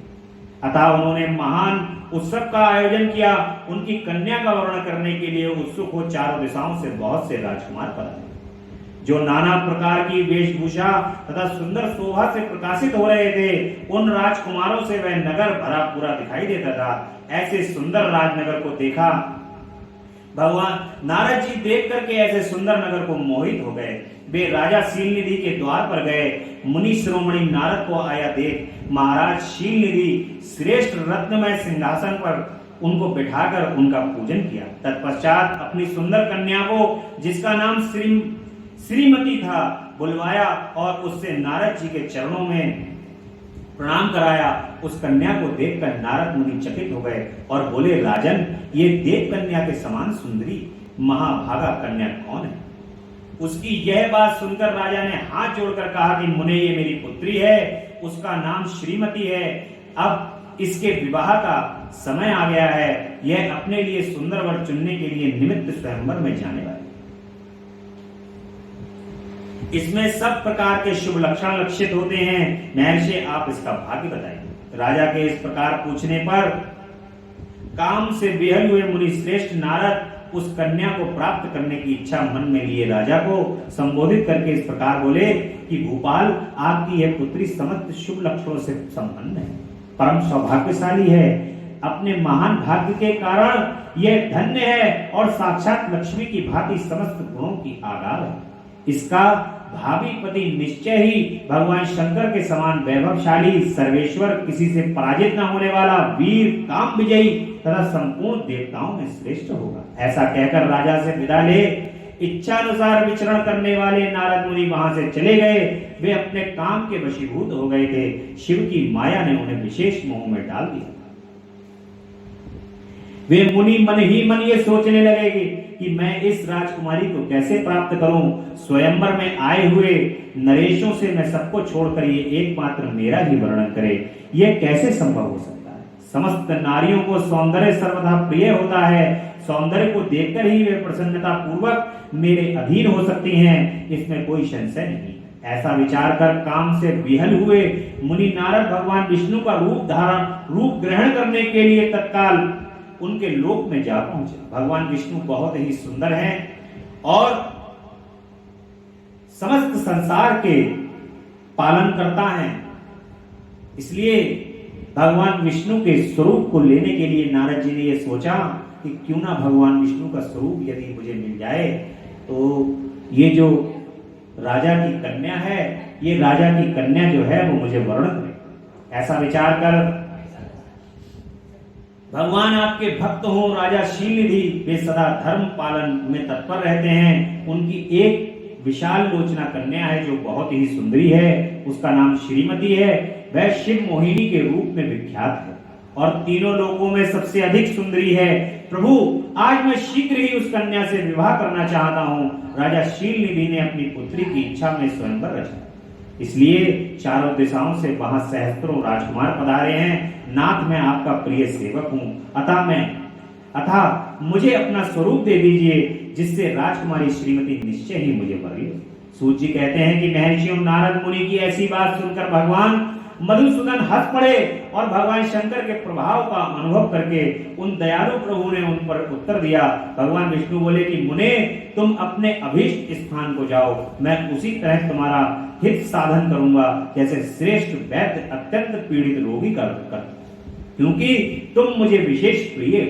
अतः उन्होंने महान उत्सव का आयोजन किया। उनकी कन्या का वर्ण करने के लिए उत्सुक हो चारों दिशाओं से बहुत से राजकुमार पधारे, जो नाना प्रकार की वेशभूषा तथा सुंदर शोभा से प्रकाशित हो रहे थे। उन राजकुमारों से वह नगर भरा पूरा दिखाई देता था। ऐसे सुंदर राजनगर को देखा भगवान नारद जी देख करके ऐसे सुंदर नगर को मोहित हो गए। वे राजा शीलनिधि के द्वार पर गए। मुनि शिरोमणि नारद को आया देख महाराज शीलनिधि श्रेष्ठ रत्नमय सिंहासन पर उनको बिठाकर उनका पूजन किया। तत्पश्चात अपनी सुंदर कन्या को, जिसका नाम श्रीमती था, बुलवाया और उससे नारद जी के चरणों में प्रणाम कराया। उस कन्या को देखकर नारद मुनि चकित हो गए और बोले, राजन, ये देव कन्या के समान सुंदरी महाभागा कन्या कौन है? उसकी यह बात सुनकर राजा ने हाथ जोड़कर कहा कि मुने, ये मेरी पुत्री है, उसका नाम श्रीमती है। अब इसके विवाह का समय आ गया है। यह अपने लिए सुंदर वर चुनने के लिए निमित्त स्वयंवर में जाने वाली। इसमें सब प्रकार के शुभ लक्षण लक्षित होते हैं। महर्षि, आप इसका भाग्य बताइए। राजा के इस प्रकार पूछने पर काम से विहल हुए मुनि श्रेष्ठ नारद उस कन्या को प्राप्त करने की इच्छा मन में लिए राजा को संबोधित करके इस प्रकार बोले कि भूपाल, आपकी यह पुत्री समस्त शुभ लक्षणों से संपन्न है, परम सौभाग्यशाली है। अपने महान भाग्य के कारण यह धन्य है और साक्षात लक्ष्मी की भांति समस्त गुणों की आगार है। इसका भावी पति निश्चय ही भगवान शंकर के समान वैभवशाली, सर्वेश्वर, किसी से पराजित न होने वाला, वीर, काम विजयी तथा संपूर्ण देवताओं में श्रेष्ठ होगा। ऐसा कहकर राजा से विदा ले इच्छा अनुसार विचरण करने वाले नारद मुनि वहां से चले गए। वे अपने काम के वशीभूत हो गए थे। शिव की माया ने उन्हें विशेष मोह में डाल दिया। वे मुनि मन ही मन ये सोचने लगे कि मैं इस राजकुमारी को कैसे प्राप्त करूं। स्वयंवर में आए हुए नरेशों से मैं सबको छोड़कर ये एकमात्र मेरा ही वर्णन करे, यह कैसे संभव हो सकता है? समस्त नारियों को सौंदर्य सर्वदा प्रिय होता है। सौंदर्य को देखकर ही वे प्रसन्नता पूर्वक मेरे अधीन हो सकती हैं, इसमें कोई संशय नहीं। ऐसा विचार कर काम से विहल हुए मुनि नारद भगवान विष्णु का रूप ग्रहण करने के लिए तत्काल उनके लोक में जा पहुंचे। भगवान विष्णु बहुत ही सुंदर हैं और समस्त संसार के पालन करता है। इसलिए भगवान विष्णु के स्वरूप को लेने के लिए नारद जी ने यह सोचा कि क्यों ना भगवान विष्णु का स्वरूप यदि मुझे मिल जाए तो ये जो राजा की कन्या है, ये राजा की कन्या जो है वो मुझे वर्ण करे। ऐसा विचार कर भगवान आपके भक्त हो राजा शीलनिधि, वे सदा धर्म पालन में तत्पर रहते हैं। उनकी एक विशाल लोचना कन्या है जो बहुत ही सुंदरी है, उसका नाम श्रीमती है। वह शिव मोहिनी के रूप में विख्यात है और तीनों लोगों में सबसे अधिक सुंदरी है। प्रभु, आज मैं शीघ्र ही उस कन्या से विवाह करना चाहता हूँ। राजा शीलनिधि ने अपनी पुत्री की इच्छा में स्वयंवर रचा, इसलिए चारों दिशाओं से वहां सहस्त्रों राजकुमार पधारे हैं। नाथ, मैं आपका प्रिय सेवक हूँ, अतः मुझे अपना स्वरूप दे दीजिए, जिससे राजकुमारी श्रीमती निश्चय ही मुझे वर ले। सूत जी कहते हैं कि महर्षियों नारद मुनि की ऐसी बात सुनकर भगवान मधुसूदन हंस पड़े और भगवान शंकर के प्रभाव का अनुभव करके उन दयालु प्रभु ने उन पर उत्तर दिया। भगवान विष्णु बोले कि मुने, तुम अपने अभीष्ट स्थान को जाओ, मैं उसी तरह तुम्हारा हित साधन करूंगा जैसे श्रेष्ठ वैद्य अत्यंत पीड़ित रोगी का कर, क्योंकि तुम मुझे विशेष प्रिय।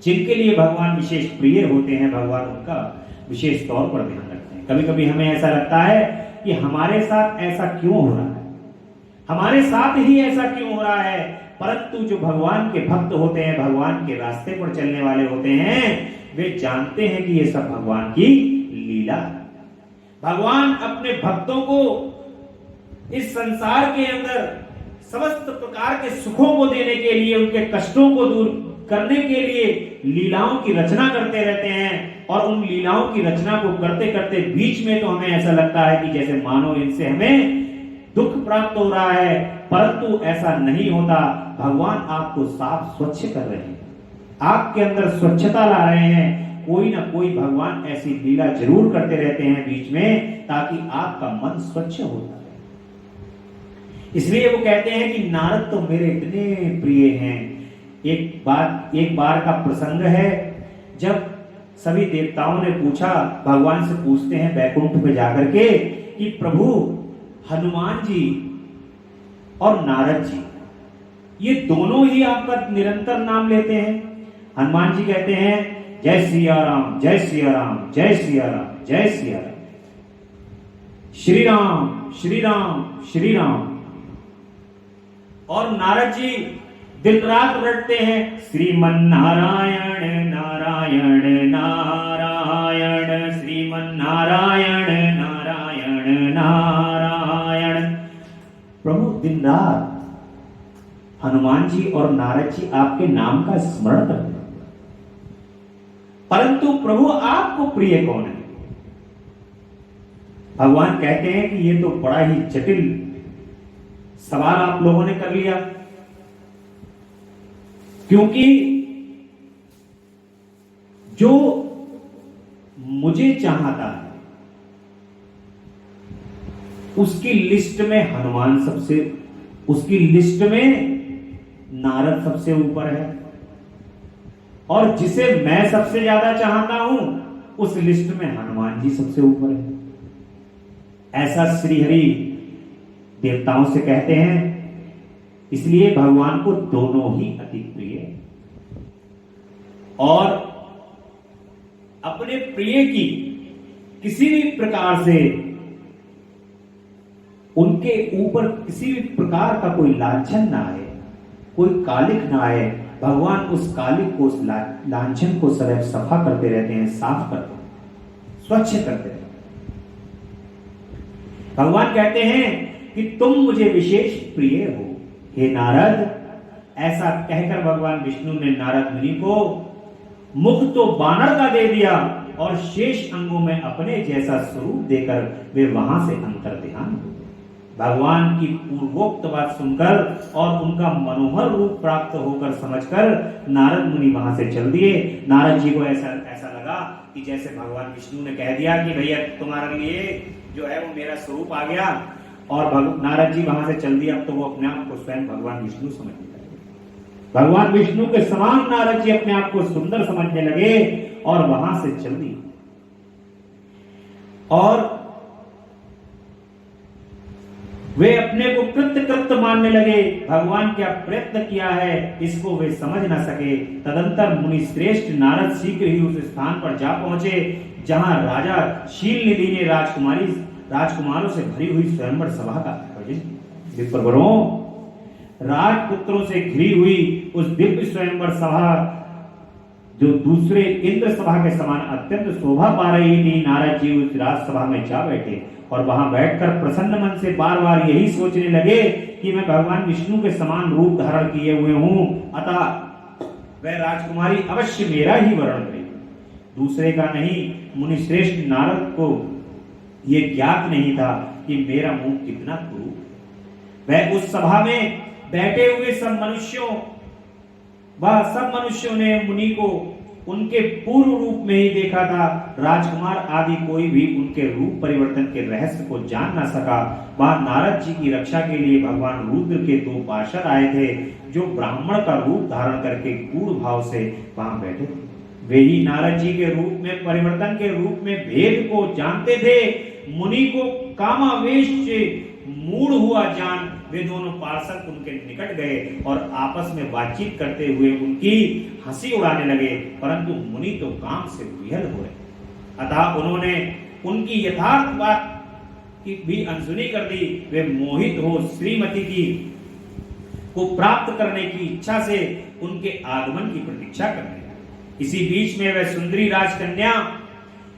जिनके लिए भगवान विशेष प्रिय होते हैं, भगवान उनका विशेष तौर पर ध्यान रखते हैं। कभी कभी हमें ऐसा लगता है कि हमारे साथ ऐसा क्यों हो रहा है, हमारे साथ ही ऐसा क्यों हो रहा है, परंतु जो भगवान के भक्त होते हैं, भगवान के रास्ते पर चलने वाले होते हैं, वे जानते हैं कि ये सब भगवान की लीला है। भगवान अपने भक्तों को इस संसार के अंदर समस्त प्रकार के सुखों को देने के लिए, उनके कष्टों को दूर करने के लिए लीलाओं की रचना करते रहते हैं। और उन लीलाओं की रचना को करते करते बीच में तो हमें ऐसा लगता है कि जैसे मानो इनसे हमें दुख प्राप्त हो रहा है, परंतु ऐसा नहीं होता। भगवान आपको साफ स्वच्छ कर रहे हैं, आपके अंदर स्वच्छता ला रहे हैं। कोई ना कोई भगवान ऐसी लीला जरूर करते रहते हैं बीच में, ताकि आपका मन स्वच्छ होता है। इसलिए वो कहते हैं कि नारद तो मेरे इतने प्रिय हैं। एक बार का प्रसंग है, जब सभी देवताओं ने पूछा, भगवान से पूछते हैं बैकुंठ में जाकर के कि प्रभु, हनुमान जी और नारद जी, ये दोनों ही आपका निरंतर नाम लेते हैं। हनुमान जी कहते हैं जय सिया राम, जय सिया राम, जय सिया राम, जय सिया राम, श्री राम श्री राम श्री राम। और नारद जी दिन रात रटते हैं श्रीमन नारायण नारायण नारायण, श्रीमन नारायण नारायण नारायण। प्रभु दिन रात हनुमान जी और नारद जी आपके नाम का स्मरण करते हैं, परंतु प्रभु आपको प्रिय कौन है? भगवान कहते हैं कि ये तो बड़ा ही जटिल सवाल आप लोगों ने कर लिया, क्योंकि जो मुझे चाहता है उसकी लिस्ट में हनुमान सबसे, उसकी लिस्ट में नारद सबसे ऊपर है, और जिसे मैं सबसे ज्यादा चाहता हूं उस लिस्ट में हनुमान जी सबसे ऊपर है। ऐसा श्रीहरि देवताओं से कहते हैं। इसलिए भगवान को दोनों ही अति प्रिय है, और अपने प्रिय की किसी भी प्रकार से उनके ऊपर किसी भी प्रकार का कोई लांछन ना आए, कोई कालिक ना आए। भगवान उस कालिक को, उस लांछन को सदैव सफा करते रहते हैं, साफ करते हैं, स्वच्छ करते हैं। भगवान कहते हैं कि तुम मुझे विशेष प्रिय हो हे नारद। ऐसा कहकर भगवान विष्णु ने नारद मुनि को मुख तो बानर का दे दिया और शेष अंगों में अपने जैसा स्वरूप देकर वे वहां से अंतर ध्यान हो। भगवान की पूर्वोक्त बात सुनकर और उनका मनोहर रूप प्राप्त होकर समझकर नारद मुनि वहां से चल दिए। नारद जी को ऐसा लगा कि जैसे भगवान विष्णु ने कह दिया कि भैया तुम्हारे लिए जो है वो मेरा स्वरूप आ गया, और नारद जी वहां से चल दिए। अब तो वो अपने आप को स्वयं भगवान विष्णु समझने लगे। भगवान विष्णु के समान नारद जी अपने आप को सुंदर समझने लगे और वहां से चल दिए। और वे अपने को कृत मानने लगे। भगवान क्या प्रयत्न किया है इसको वे समझ न सके। तदंतर मुनि श्रेष्ठ नारद शीघ्र ही उस स्थान पर जा पहुंचे जहां राजा शील निधि ने राजकुमारों से भरी हुई स्वयंवर सभा का आयोजन। विप्रवरों, राजपुत्रों से घिरी हुई उस दिव्य स्वयंवर सभा जो दूसरे इंद्र सभा के समान अत्यंत शोभा पा रही थी, नारद जी उस राजसभा में जा बैठे और वहां बैठकर प्रसन्न मन से बार बार यही सोचने लगे कि मैं भगवान विष्णु के समान रूप धारण किए हुए हूं, अतः वह राजकुमारी अवश्य मेरा ही वरण करेगी, दूसरे का नहीं। मुनि श्रेष्ठ नारद को यह ज्ञात नहीं था कि मेरा मुंह कितना कुरूप। वह उस सभा में बैठे हुए सब मनुष्यों ने मुनि को उनके पूर्व रूप में ही देखा था। राजकुमार आदि कोई भी उनके रूप परिवर्तन के रहस्य को जान ना सका। वहां नारद जी की रक्षा के लिए भगवान रुद्र के 2 पार्षद आए थे जो ब्राह्मण का रूप धारण करके गूढ़ भाव से वहां बैठे थे। वे ही नारद जी के रूप में परिवर्तन के रूप में भेद को जानते थे। मुनि को कामावेश से मूढ़ हुआ जान वे दोनों पार्षद उनके निकट गए और आपस में बातचीत करते हुए उनकी हंसी उड़ाने लगे, परंतु मुनि तो काम से विहल हुए। अतः उन्होंने उनकी यथार्थ बात की भी अनसुनी कर दी। वे मोहित हो श्रीमती को प्राप्त करने की इच्छा से उनके आगमन की प्रतीक्षा करने लगे। इसी बीच में वह सुंदरी राजकन्या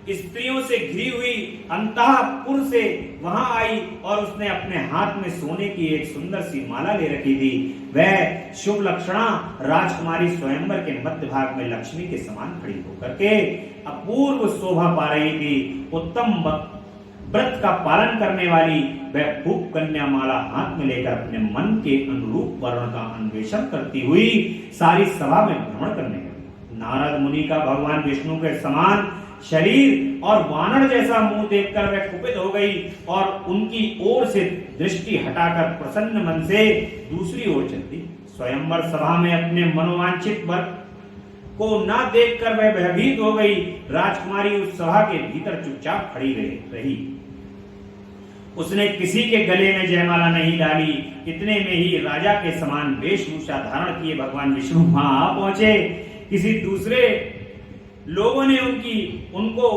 स्त्रियों से घिरी हुई अंतःपुर से वहां आई और उसने अपने हाथ में सोने की एक सुंदर सी माला ले रखी थी। वह शुभ लक्षणा राजकुमारी स्वयंवर के मध्य भाग में लक्ष्मी के समान खड़ी होकर के अपूर्व शोभा पा रही थी। उत्तम व्रत का पालन करने वाली वह खूब कन्या माला हाथ में लेकर अपने मन के अनुरूप वर्ण का अन्वेषण करती हुई सारी सभा में भ्रमण करने लगी। नारद मुनि का भगवान विष्णु के समान शरीर और वानर जैसा मुंह देखकर वह कुपित हो गई और उनकी ओर से दृष्टि हटाकर प्रसन्न मन से दूसरी ओर चलती। स्वयंवर सभा में अपने मनोवांछित वर को न देखकर वह भयभीत हो गई। राजकुमारी उस सभा के भीतर चुपचाप खड़ी रही। उसने किसी के गले में जयमाला नहीं डाली। इतने में ही राजा के समान वेशभूषा धारण किए भगवान विष्णु वहां आ पहुंचे। किसी दूसरे लोगों ने उनको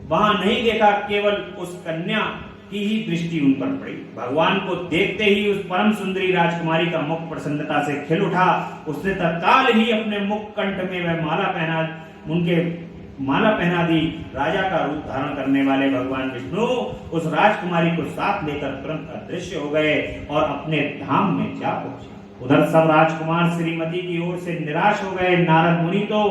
वहां नहीं देखा, केवल उस कन्या की ही दृष्टि उन पर पड़ी। भगवान को देखते ही उस परम सुंदरी राजकुमारी का मुख प्रसन्नता से खिल उठा। उसने तत्काल ही अपने मुख कंठ में वह माला पहना दी। राजा का रूप धारण करने वाले भगवान विष्णु उस राजकुमारी को साथ लेकर तुरंत अदृश्य हो गए और अपने धाम में जा पहुंचे। उधर सब राजकुमार श्रीमती की ओर से निराश हो गए। नारद मुनि तो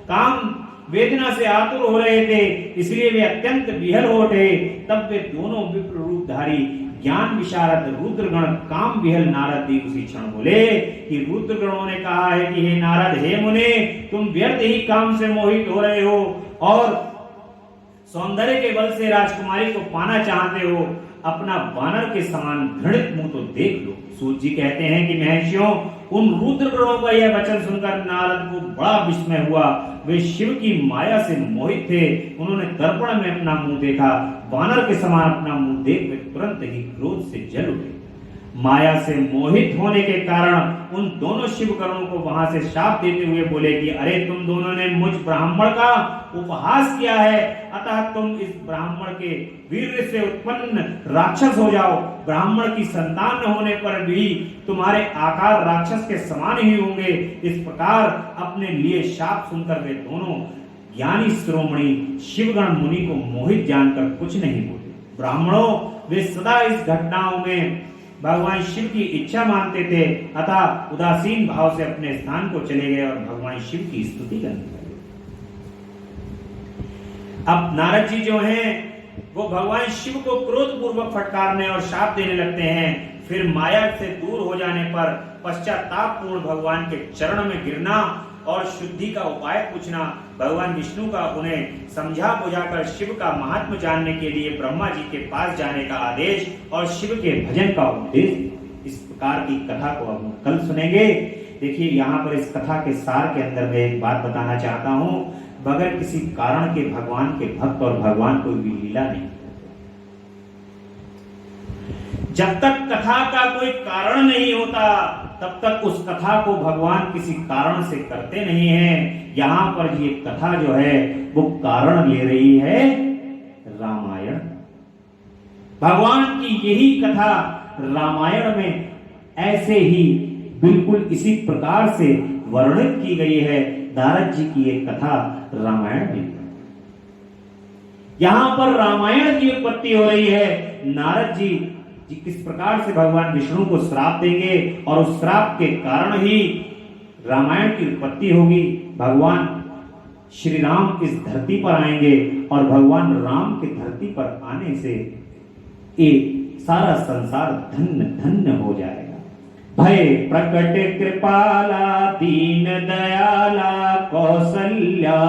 काम वेदना से आतुर हो रहे थे, इसलिए वे अत्यंत विहल हो उठे। तब वे दोनों विप्र रूपधारी ज्ञान विशारद रुद्रगण काम विहल नारद जी उसी क्षण बोले कि रुद्रगणों ने कहा है कि हे नारद, हे मुने, तुम व्यर्थ ही काम से मोहित हो रहे हो और सौंदर्य के बल से राजकुमारी को पाना चाहते हो। अपना वानर के समान घृणित मुंह तो देख लो। सूत जी कहते हैं कि महर्षियों, उन रुद्रगणों का यह वचन सुनकर नारद को बड़ा विस्मय हुआ। वे शिव की माया से मोहित थे। उन्होंने दर्पण में अपना मुंह देखा। वानर के समान अपना मुंह देख वे तुरंत ही क्रोध से जल उठे। माया से मोहित होने के कारण उन दोनों शिवकरणों को वहां से शाप देते हुए बोले कि अरे, तुम दोनों ने मुझ ब्राह्मण का उपहास किया है, अतः तुम इस ब्राह्मण के वीर से उत्पन्न राक्षस हो जाओ। ब्राह्मण की संतान न होने पर भी तुम्हारे आकार राक्षस के समान ही होंगे। इस प्रकार अपने लिए शाप सुनकर वे दोनों ज्ञानी शिरोमणि शिवगण मुनि को मोहित जानकर कुछ नहीं बोले। ब्राह्मणों, वे सदा इस घटनाओं में भगवान शिव की इच्छा मानते थे, अतः उदासीन भाव से अपने स्थान को चले गए और भगवान शिव की स्तुति करने लगे। अब नारद जी जो हैं वो भगवान शिव को क्रोध पूर्वक फटकारने और शाप देने लगते हैं। फिर माया से दूर हो जाने पर पश्चाताप पूर्ण भगवान के चरण में गिरना और शुद्धि का उपाय पूछना, भगवान विष्णु का उन्हें समझा बुझाकर शिव का महात्म जानने के लिए ब्रह्मा जी के पास जाने का आदेश और शिव के भजन का उपदेश। इस प्रकार की कथा को हम कल सुनेंगे। देखिए, यहाँ पर इस कथा के सार के अंदर मैं एक बात बताना चाहता हूँ, बगैर किसी कारण के भगवान के भक्त और भगवान कोई भी लीला नहीं। जब तक कथा का कोई कारण नहीं होता तब तक उस कथा को भगवान किसी कारण से करते नहीं है। यहां पर ये कथा जो है वो कारण ले रही है रामायण। भगवान की यही कथा रामायण में ऐसे ही बिल्कुल इसी प्रकार से वर्णित की गई है। नारद जी की एक कथा रामायण में, यहां पर रामायण की उत्पत्ति हो रही है। नारद जी किस प्रकार से भगवान विष्णु को श्राप देंगे और उस श्राप के कारण ही रामायण की उत्पत्ति होगी। भगवान श्री राम इस धरती पर आएंगे और भगवान राम के धरती पर आने से एक सारा संसार धन्य धन्य हो जाएगा। भय प्रकट कृपाला दीन दयाला कौसल्या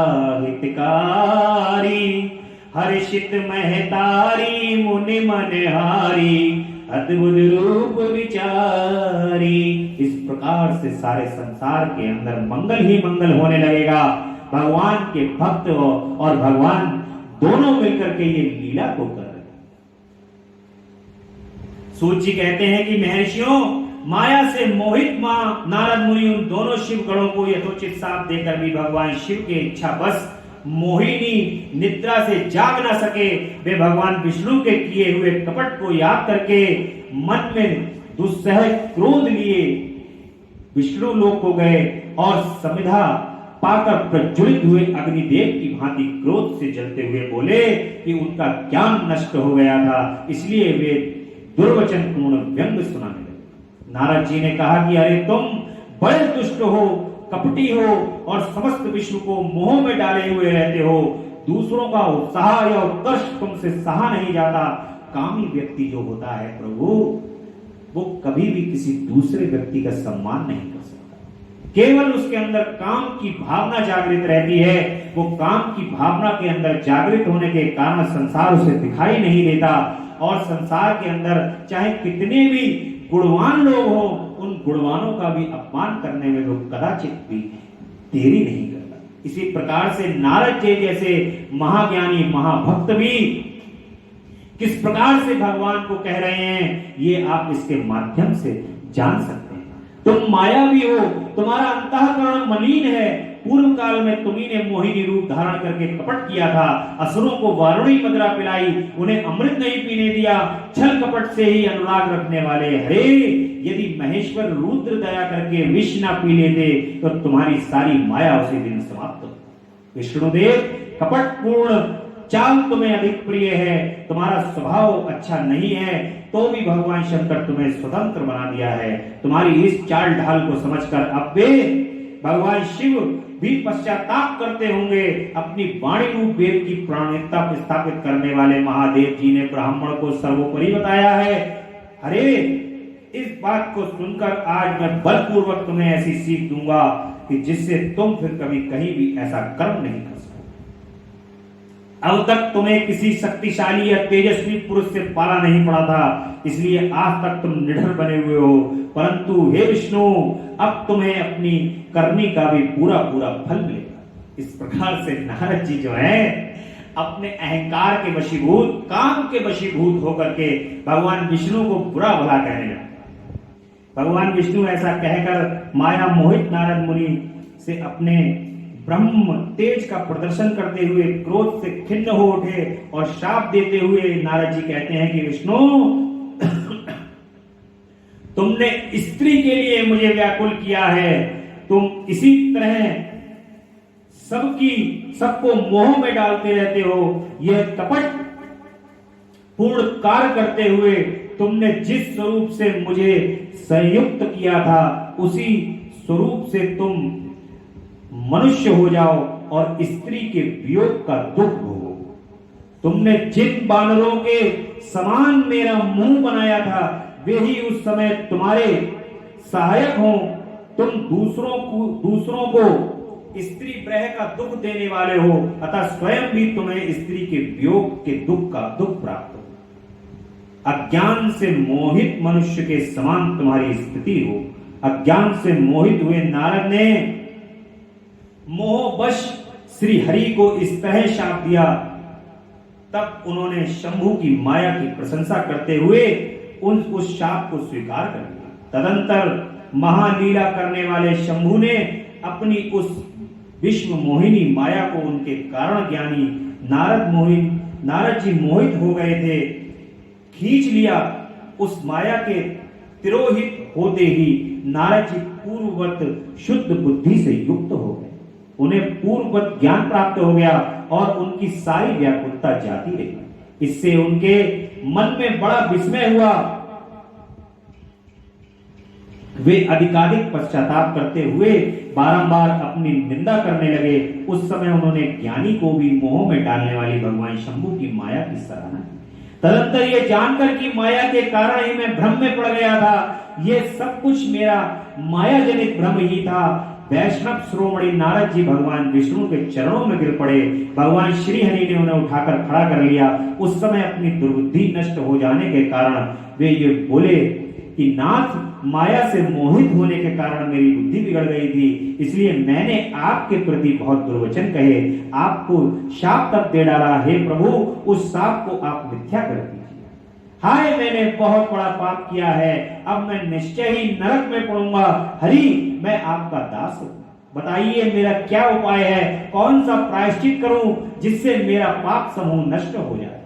हितकारी हर्षित महतारी मुनि मनहारी अद्भुत रूप विचारी। इस प्रकार से सारे संसार के अंदर मंगल ही मंगल होने लगेगा। भगवान के भक्त और भगवान दोनों मिलकर के ये लीला को कर रहे हैं। सूत जी कहते हैं कि महर्षियों, माया से मोहित मां नारद मुनि उन दोनों शिव गणों को यथोचित साप देकर भी भगवान शिव के इच्छा बस मोहिनी निद्रा से जाग ना सके। वे भगवान विष्णु के किए हुए कपट को याद करके मन में दुस्सह क्रोध लिए विष्णु लोक को गए और समिधा पाकर प्रज्वलित हुए अग्निदेव की भांति क्रोध से जलते हुए बोले कि उनका ज्ञान नष्ट हो गया था, इसलिए वे दुर्वचन पूर्ण व्यंग सुनाने लगे। नारद जी ने कहा कि अरे तुम बड़े दुष्ट हो, कपटी हो और समस्त विश्व को मोह में डाले हुए रहते हो। दूसरों का उत्साह या उत्कर्ष तुमसे सहा नहीं जाता। कामी व्यक्ति जो होता है प्रभु, वो कभी भी किसी दूसरे व्यक्ति का सम्मान नहीं कर सकता। केवल उसके अंदर काम की भावना जागृत रहती है। वो काम की भावना के अंदर जागृत होने के कारण संसार उसे दिखाई नहीं देता और संसार के अंदर चाहे कितने भी गुणवान लोग हो, उन गुणवानों का भी अपमान करने में वो कदाचित भी देरी नहीं करता। इसी प्रकार से नारद जी जैसे महाज्ञानी महाभक्त भी किस प्रकार से भगवान को कह रहे हैं, ये आप इसके माध्यम से जान सकते हैं। तुम मायावी हो, तुम्हारा अंतःकरण मलिन है। पूर्व काल में तुम्ही ने मोहिनी रूप धारण करके कपट किया था, असुरों को वारुणी मदिरा पिलाई, उन्हें अमृत नहीं पीने दिया। छल कपट से ही अनुराग रखने वाले हरे, यदि महेश्वर रुद्र दया करके विष ना पी लेते तो तुम्हारी सारी माया उसी दिन समाप्त हो। विष्णुदेव, कपट पूर्ण चाल तुम्हें अधिक प्रिय है, तुम्हारा स्वभाव अच्छा नहीं है, तो भी भगवान शंकर तुम्हें स्वतंत्र बना दिया है। तुम्हारी इस चाल ढाल को समझकर अब वे भगवान शिव भी पश्चाताप करते होंगे। अपनी वाणी रूप वेद की प्रामाणिकता स्थापित करने वाले महादेव जी ने ब्राह्मण को सर्वोपरि बताया है। अरे, इस बात को सुनकर आज मैं बलपूर्वक तुम्हें ऐसी सीख दूंगा कि जिससे तुम फिर कभी कहीं भी ऐसा कर्म नहीं कर सकते। अब तक तुम्हें किसी शक्तिशाली या तेजस्वी पुरुष से पाला नहीं पड़ा था, इसलिए आज तक तुम निडर बने हुए हो। परंतु हे विष्णु, अब तुम्हें अपनी करनी का भी पूरा पूरा फल मिलेगा। इस प्रकार से नारद जी जो है अपने अहंकार के वशीभूत, काम के वशीभूत होकर के भगवान विष्णु को बुरा भला कहने लगे। भगवान विष्णु ऐसा कहकर माया मोहित नारद मुनि से अपने ब्रह्म तेज का प्रदर्शन करते हुए क्रोध से खिन्न हो उठे और शाप देते हुए नारद जी कहते हैं कि विष्णु, तुमने स्त्री के लिए मुझे व्याकुल किया है। तुम इसी तरह सबको मोह में डालते रहते हो। यह कपट पूर्ण कार्य करते हुए तुमने जिस स्वरूप से मुझे संयुक्त किया था, उसी स्वरूप से तुम मनुष्य हो जाओ और स्त्री के वियोग का दुख भोगो। तुमने जिन बानरों के समान मेरा मुंह बनाया था, वे ही उस समय तुम्हारे सहायक हो। तुम दूसरों को स्त्री प्रह का दुख देने वाले हो, अतः स्वयं भी तुम्हें स्त्री के वियोग के दुख का दुख प्राप्त हो। अज्ञान से मोहित मनुष्य के समान तुम्हारी स्थिति हो। अज्ञान से मोहित हुए नारद ने मोहवश श्री हरि को इस तरह शाप दिया। तब उन्होंने शंभु की माया की प्रशंसा करते हुए उस शाप को स्वीकार कर लिया। तदंतर महालीला करने वाले शंभु ने अपनी उस विश्व मोहिनी माया को उनके कारण ज्ञानी नारद जी मोहित हो गए थे, खींच लिया। उस माया के तिरोहित होते ही नारद जी पूर्ववत शुद्ध बुद्धि से युक्त हो गए। उन्हें पूर्ववत ज्ञान प्राप्त हो गया और उनकी सारी व्याकुलता जाती रही। इससे उनके मन में बड़ा विस्मय हुआ। वे अधिकाधिक पश्चाताप करते हुए बारंबार अपनी निंदा करने लगे। उस समय उन्होंने ज्ञानी को भी मोह में डालने वाली भगवान शंभु की माया की सराहना की। तदंतर ये जानकर कि माया के कारण ही मैं भ्रम में पड़ गया था, ये सब कुछ मेरा माया जनित भ्रम ही था, वैष्णव श्रोमणी नारद जी भगवान विष्णु के चरणों में गिर पड़े। भगवान श्री हरि ने उन्हें उठाकर खड़ा कर लिया। उस समय अपनी दुर्बुद्धि नष्ट हो जाने के कारण वे ये बोले कि नाथ, माया से मोहित होने के कारण मेरी बुद्धि बिगड़ गई थी, इसलिए मैंने आपके प्रति बहुत दुर्वचन कहे, आपको शाप तक दे डाला। हे प्रभु, उस शाप को आप मिथ्या कर दीजिए। हाय, मैंने बहुत बड़ा पाप किया है, अब मैं निश्चय ही नरक में पड़ूंगा। हरि, मैं आपका दास हूं, बताइए मेरा क्या उपाय है, कौन सा प्रायश्चित करूं जिससे मेरा पाप समूह नष्ट हो जाए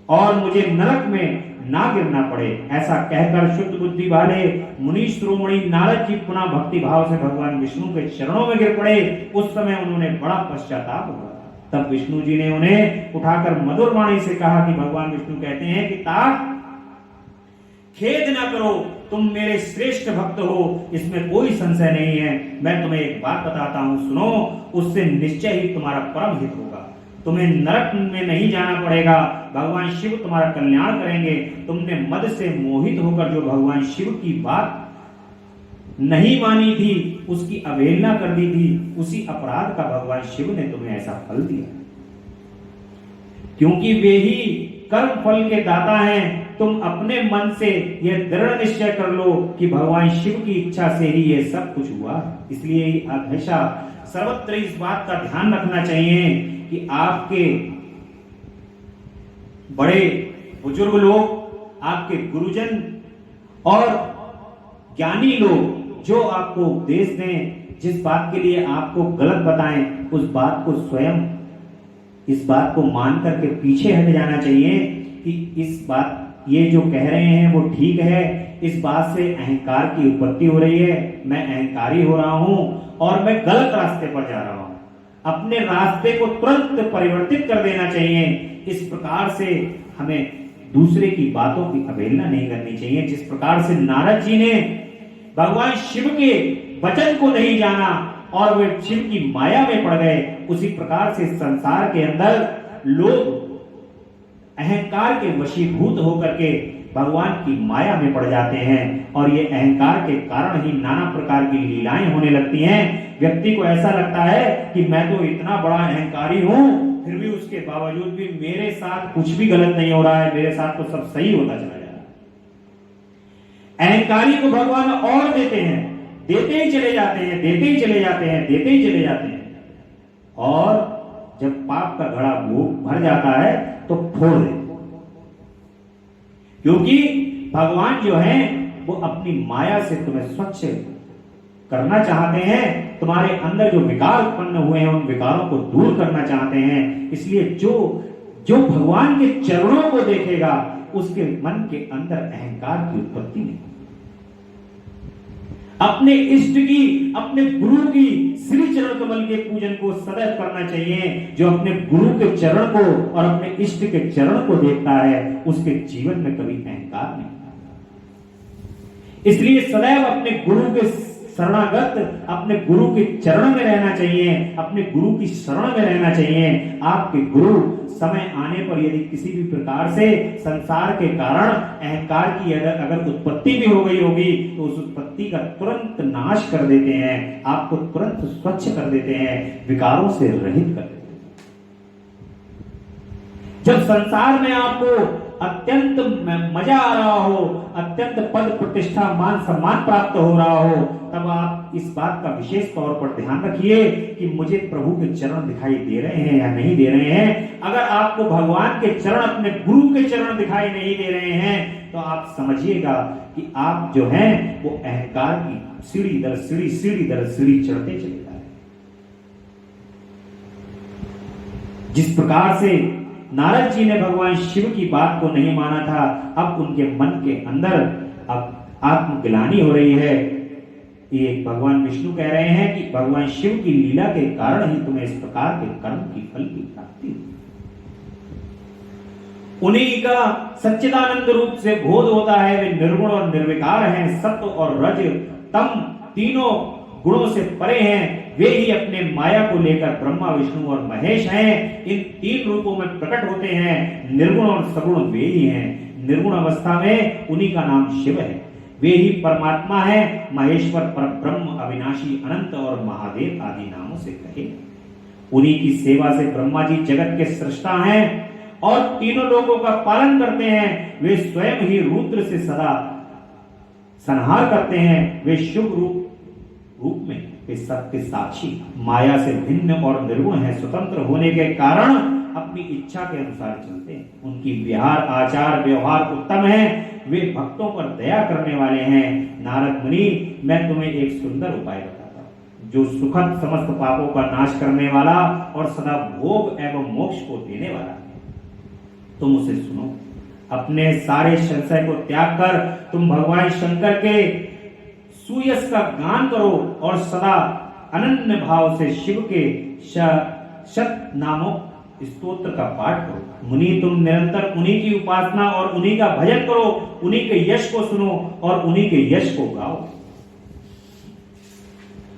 और मुझे नरक में ना गिरना पड़े। ऐसा कहकर शुद्ध बुद्धि वाले मुनि श्रोमणी नारद जी पुनः भक्ति भाव से भगवान विष्णु के चरणों में गिर पड़े। उस समय उन्होंने बड़ा पश्चाताप हुआ। तब विष्णु जी ने उन्हें उठाकर मधुर वाणी से कहा कि भगवान विष्णु कहते हैं कि तात, खेद ना करो, तुम मेरे श्रेष्ठ भक्त हो, इसमें कोई संशय नहीं है। मैं तुम्हें एक बात बताता हूं, सुनो, उससे निश्चय ही तुम्हारा परम हित होगा। तुम्हें नरक में नहीं जाना पड़ेगा, भगवान शिव तुम्हारा कल्याण करेंगे। तुमने मद से मोहित होकर जो भगवान शिव की बात नहीं मानी थी, उसकी अवहेलना कर दी थी, उसी अपराध का भगवान शिव ने तुम्हें ऐसा फल दिया, क्योंकि वे ही कर्म फल के दाता हैं। तुम अपने मन से यह दृढ़ निश्चय कर लो कि भगवान शिव की इच्छा से ही यह सब कुछ हुआ। इसलिए हमेशा सर्वत्र इस बात का ध्यान रखना चाहिए कि आपके बड़े बुजुर्ग लोग, आपके गुरुजन और ज्ञानी लोग जो आपको उपदेश दें, जिस बात के लिए आपको गलत बताएं, उस बात को स्वयं इस बात को मान करके पीछे हट जाना चाहिए कि इस बात ये जो कह रहे हैं वो ठीक है, इस बात से अहंकार की उत्पत्ति हो रही है, मैं अहंकारी हो रहा हूं और मैं गलत रास्ते पर जा रहा हूं। अपने रास्ते को तुरंत परिवर्तित कर देना चाहिए। इस प्रकार से हमें दूसरे की बातों की अवहेलना नहीं करनी चाहिए। जिस प्रकार से नारद जी ने भगवान शिव के वचन को नहीं जाना और वे शिव की माया में पड़ गए, उसी प्रकार से संसार के अंदर लोग अहंकार के वशीभूत होकर के भगवान की माया में पड़ जाते हैं और ये अहंकार के कारण ही नाना प्रकार की लीलाएं होने लगती हैं। व्यक्ति को ऐसा लगता है कि मैं तो इतना बड़ा अहंकारी हूं, फिर भी उसके बावजूद भी मेरे साथ कुछ भी गलत नहीं हो रहा है, मेरे साथ तो सब सही होता चला जा रहा है। अहंकारी को भगवान और देते हैं, देते ही चले जाते हैं, देते ही चले जाते हैं, देते ही चले जाते हैं, और जब पाप का घड़ा भर जाता है तो फोड़ देते। क्योंकि भगवान जो है वो अपनी माया से तुम्हें स्वच्छ करना चाहते हैं, तुम्हारे अंदर जो विकार उत्पन्न हुए हैं उन विकारों को दूर करना चाहते हैं। इसलिए जो भगवान के चरणों को देखेगा उसके मन के अंदर अहंकार की उत्पत्ति नहीं। अपने इष्ट की, अपने गुरु की श्री चरण कमल के पूजन को सदैव करना चाहिए। जो अपने गुरु के चरण को और अपने इष्ट के चरण को देखता है उसके जीवन में कभी अहंकार नहीं। इसलिए सदैव अपने गुरु के शरणागत, अपने गुरु के चरण में रहना चाहिए, अपने गुरु की शरण में रहना चाहिए। आपके गुरु समय आने पर यदि किसी भी प्रकार से संसार के कारण अहंकार की अगर उत्पत्ति भी हो गई होगी तो उस उत्पत्ति का तुरंत नाश कर देते हैं, आपको तुरंत स्वच्छ कर देते हैं, विकारों से रहित कर देते हैं। जब संसार में आपको अत्यंत मजा आ रहा हो, अत्यंत पद प्रतिष्ठा मान सम्मान प्राप्त हो रहा हो, तब आप इस बात का विशेष तौर पर ध्यान रखिए कि मुझे प्रभु के चरण दिखाई दे रहे हैं या नहीं दे रहे हैं। अगर आपको भगवान के चरण, अपने गुरु के चरण दिखाई नहीं दे रहे हैं, तो आप समझिएगा कि आप जो हैं वो अहंकार की सीढ़ी दर सीढ़ी, सीढ़ी दर सीढ़ी चढ़ते चले जा रहे हैं। जिस प्रकार से नारद जी ने भगवान शिव की बात को नहीं माना था, अब उनके मन के अंदर अब आत्मग्लानि हो रही है। ये भगवान विष्णु कह रहे हैं कि भगवान शिव की लीला के कारण ही तुम्हें इस प्रकार के कर्म की फल की प्राप्ति हुई। उन्हीं का सच्चिदानंद रूप से बोध होता है, वे निर्गुण और निर्विकार हैं, सत्व और रज तम तीनों गुणों से परे हैं। वे ही अपने माया को लेकर ब्रह्मा, विष्णु और महेश हैं। इन तीन रूपों में प्रकट होते हैं। निर्गुण और सगुण वे ही हैं। निर्गुण अवस्था में उन्हीं का नाम शिव है। वे ही परमात्मा है। महेश्वर, परब्रह्म, अविनाशी, अनंत और महादेव आदि नामों से कहे। उन्हीं की सेवा से ब्रह्मा जी जगत के सृष्टा हैं और तीनों लोगों का पालन करते हैं। वे स्वयं ही रुद्र से सदा संहार करते हैं। वे शुभ रूप में वे सबके साक्षी, माया से भिन्न और निर्गुण है। स्वतंत्र होने के कारण अपनी इच्छा के अनुसार चलते हैं। उनकी विहार, आचार, व्यवहार उत्तम है। वे भक्तों पर दया करने वाले हैं। नारद मुनि, मैं तुम्हें एक सुंदर उपाय बताता हूं, जो सुखद समस्त पापों का नाश करने वाला और सदा भोग एवं मोक्ष को देने वाला है। तुम उसे सुनो। अपने सारे संशय को त्याग कर तुम भगवान शंकर के सुयश का गान करो और सदा अनन्य भाव से शिव के शत नामों स्तोत्र का पाठ करो। मुनि, तुम निरंतर उन्हीं की उपासना और उन्हीं का भजन करो। उन्हीं के यश को सुनो और उन्हीं के यश को गाओ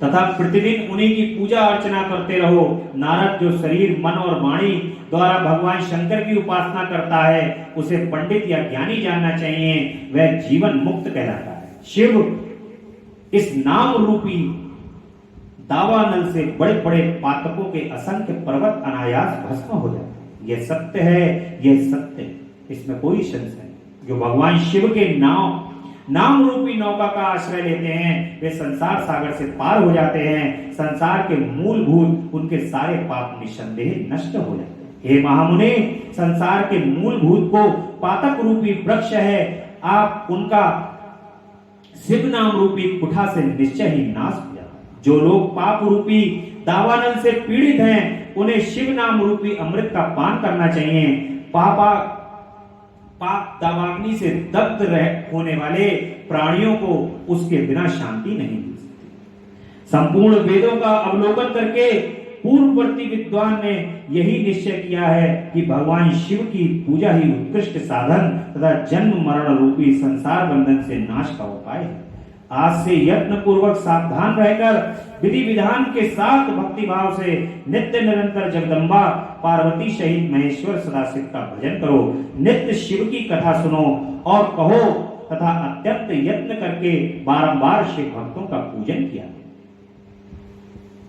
तथा प्रतिदिन उन्हीं की पूजा अर्चना करते रहो। नारद जो शरीर, मन और वाणी द्वारा भगवान शंकर की उपासना करता है, उसे पंडित या ज्ञानी जानना चाहिए। वह जीवन मुक्त कहलाता है। शिव इस नाम रूपी दावानल से बड़े बड़े पातकों के असंख्य पर्वत अनायास भस्म हो जाते। यह सत्य है, यह सत्य है, इसमें कोई संशय नहीं। जो भगवान शिव के नाम रूपी नौका का आश्रय लेते हैं, वे संसार सागर से पार हो जाते हैं। संसार के मूलभूत उनके सारे पाप निस्संदेह नष्ट हो जाते हैं। हे महामुनि, संसार के मूलभूत को पातक रूपी वृक्ष है। आप उनका शिव नाम रूपी कुठा से निश्चय ही नाश हो जाता। जो लोग पाप रूपी दावानल से पीड़ित हैं, उन्हें शिव नाम रूपी अमृत का पान करना चाहिए। पाप दावाग्नि से दग्ध होने वाले प्राणियों को उसके बिना शांति नहीं मिल सकती। संपूर्ण वेदों का अवलोकन करके पूर्ववर्ती विद्वान ने यही निश्चय किया है कि भगवान शिव की पूजा ही उत्कृष्ट साधन तथा जन्म मरण रूपी संसार बंधन से नाश का उपाय है। आज से यत्न पूर्वक सावधान रहकर विधि विधान के साथ भक्ति भाव से नित्य निरंतर जगदम्बा पार्वती सहित महेश्वर सदाशिव का भजन करो। नित्य शिव की कथा सुनो और कहो तथा अत्यंत यत्न करके बारंबार शिव भक्तों का पूजन किया।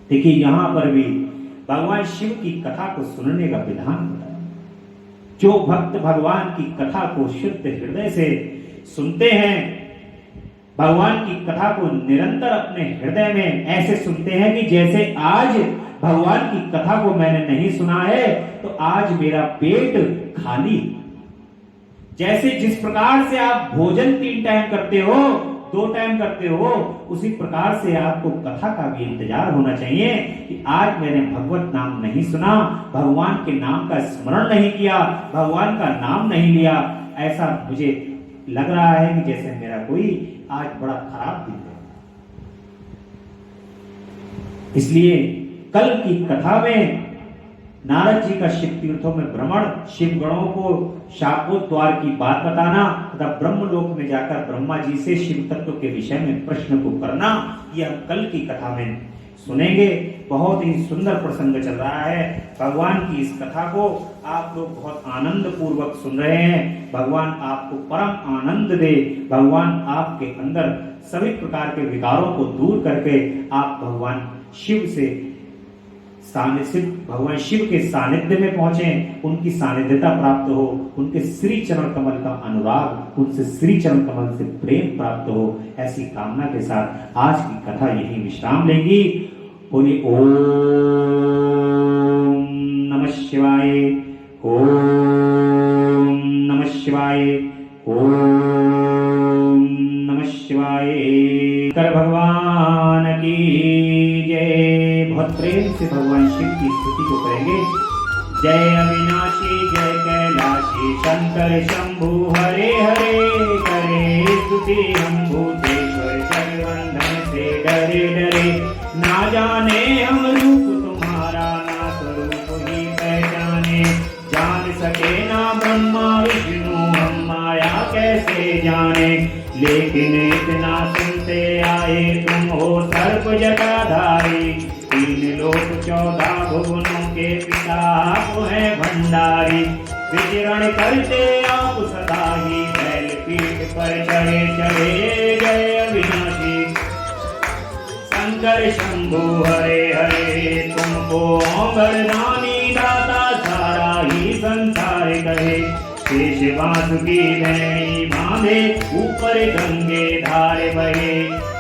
देखिए, यहां पर भी भगवान शिव की कथा को सुनने का विधान बताया। जो भक्त भगवान की कथा को शुद्ध हृदय से सुनते हैं, भगवान की कथा को निरंतर अपने हृदय में ऐसे सुनते हैं कि जैसे आज भगवान की कथा को मैंने नहीं सुना है तो आज मेरा पेट खाली। जैसे जिस प्रकार से आप भोजन 3 टाइम करते हो, 2 टाइम करते हो, उसी प्रकार से आपको कथा का भी इंतजार होना चाहिए कि आज मैंने भगवत नाम नहीं सुना, भगवान के नाम का स्मरण नहीं किया, भगवान का नाम नहीं लिया। ऐसा मुझे लग रहा है कि जैसे मेरा कोई आज बड़ा खराब दिन है। इसलिए कल की कथा में नारद जी का शिव तीर्थों में भ्रमण, शिव गणों को शापोद्वार की बात बताना तथा ब्रह्मलोक में जाकर ब्रह्मा जी से शिव तत्व के विषय में प्रश्न को करना, यह कल की कथा में सुनेंगे। बहुत ही सुंदर प्रसंग चल रहा है। भगवान की इस कथा को आप लोग बहुत आनंद पूर्वक सुन रहे हैं। भगवान आपको परम आनंद दे। भगवान आपके अंदर सभी प्रकार के विकारों को दूर करके आप भगवान शिव से सानिध्य भगवान शिव के सानिध्य में पहुंचे, उनकी सानिध्यता प्राप्त हो, उनके श्री चरण कमल का अनुराग, उनसे श्री चरण कमल से प्रेम प्राप्त हो, ऐसी कामना के साथ आज की कथा यही विश्राम लेंगी। बोलिए ओम नमः शिवाय, ओम नमः शिवाय, ओम नमः शिवाय। कर भगवान की जय। बहुत प्रेम से भगवान शिव की स्तुति को करेंगे। जय अविनाशी जय कैलाशी शंकर शंभु हरे हरे, करे स्तुति हम भूतेश्वर जगवंदन से डरे डरे। ना जाने हम रूप तुम्हारा ना स्वरूप ही पहचाने, जान सके ना ब्रह्मा विष्णु हम माया कैसे जाने। लेकिन इतना सुनते आए तुम हो सर्प जटाधारी, 3 लोक 14 भुवनों के पिता आप हैं भंडारी। विचरण करते आप सदा ही बैल पीठ पर चढ़े चढ़े। जय अविनाशी शंकर शंभु हरे हरे, तुमको वरदानी दाता सारा ही संसार कहे। शेष बांसुरी नैनी बांधे ऊपर गंगे धार बहे।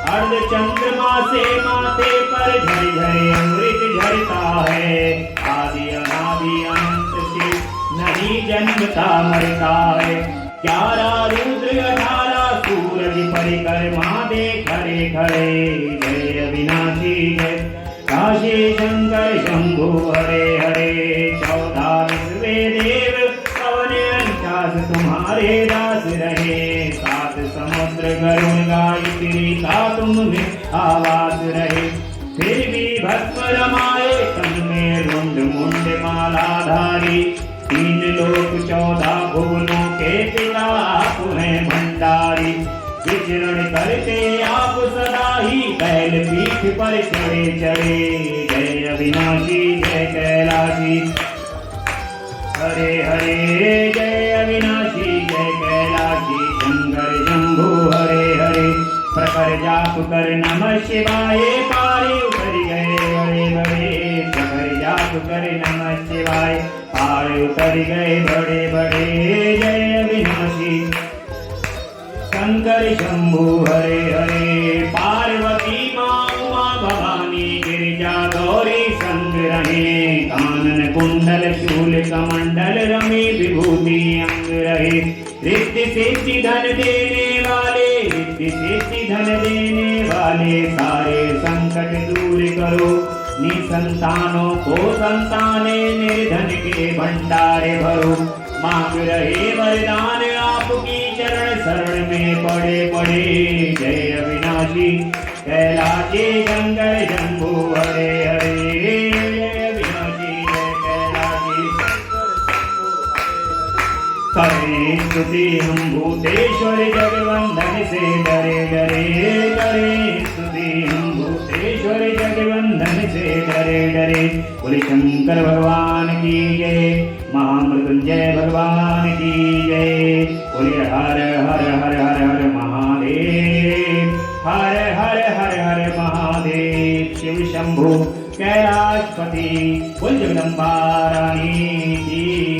अर्ध चंद्रमा से माथे पर झरझरे अमृत झरता है। आदि अनादि अनंत से नहीं जन्मता मरता है। 11 रुद्र 18 सूरज परिक्रमा दे खड़े खड़े। जय अविनाशी जय काशी शंकर शंभु हरे हरे। 14 विश्व देव पवन अंचास तुम्हारे दास रहे। 7 समुद्र गरुण गायत्री का तुम में आवास रहे। फिर भी भस्म रमाए तन में रुंड मुंड मालाधारी। 3 लोक 14 भुवनों के पिता आप हैं भंडारी। विचरण करते आप सदा ही बैल पीठ पर चढ़े चढ़े। जय अविनाशी जय कैलाशी हरे हरे। जय अविनाशी जय कैलाशी शंकर शंभु हरे हरे। प्रखर जाप कर नमः शिवाय पारे उतर गए बड़े बड़े। प्रखर जाप कर नमः शिवाय पारे उतर गए बड़े बड़े। जय अविनाशी शंकर शंभु हरे हरे। पार्वती माँ उमा भवानी गिरिजा गौरी संग रहे। कानन कुंडल शूल कमंडल रमे विभूति अंग रहे। रिद्धि सिद्धि धन देने वाले, रिद्धि सिद्धि धन देने वाले। सारे संकट दूर करो निसंतानों को संताने। निर्धन के भंडारे भरो मांग रहे वरदान आपकी चरण शरण में पड़े पड़े। जय अविनाशी कैलाशी शंकर शंभु हरे हरे। जय अविनाशी जय कैलाशी करे स्तुति हम भूतेश्वर जगवंदन से डरे डरे। करे स्तुति हम भूतेश्वर जगवंदन से डरे डरे। बोले शंकर भगवान की जय, महामृत्युंजय भगवान की जय। बोले हर हर हर हर हर महादेव, हर हर हर हर महादेव। शिव शंभु कैलाशपति बोल जगदम्बा रानी की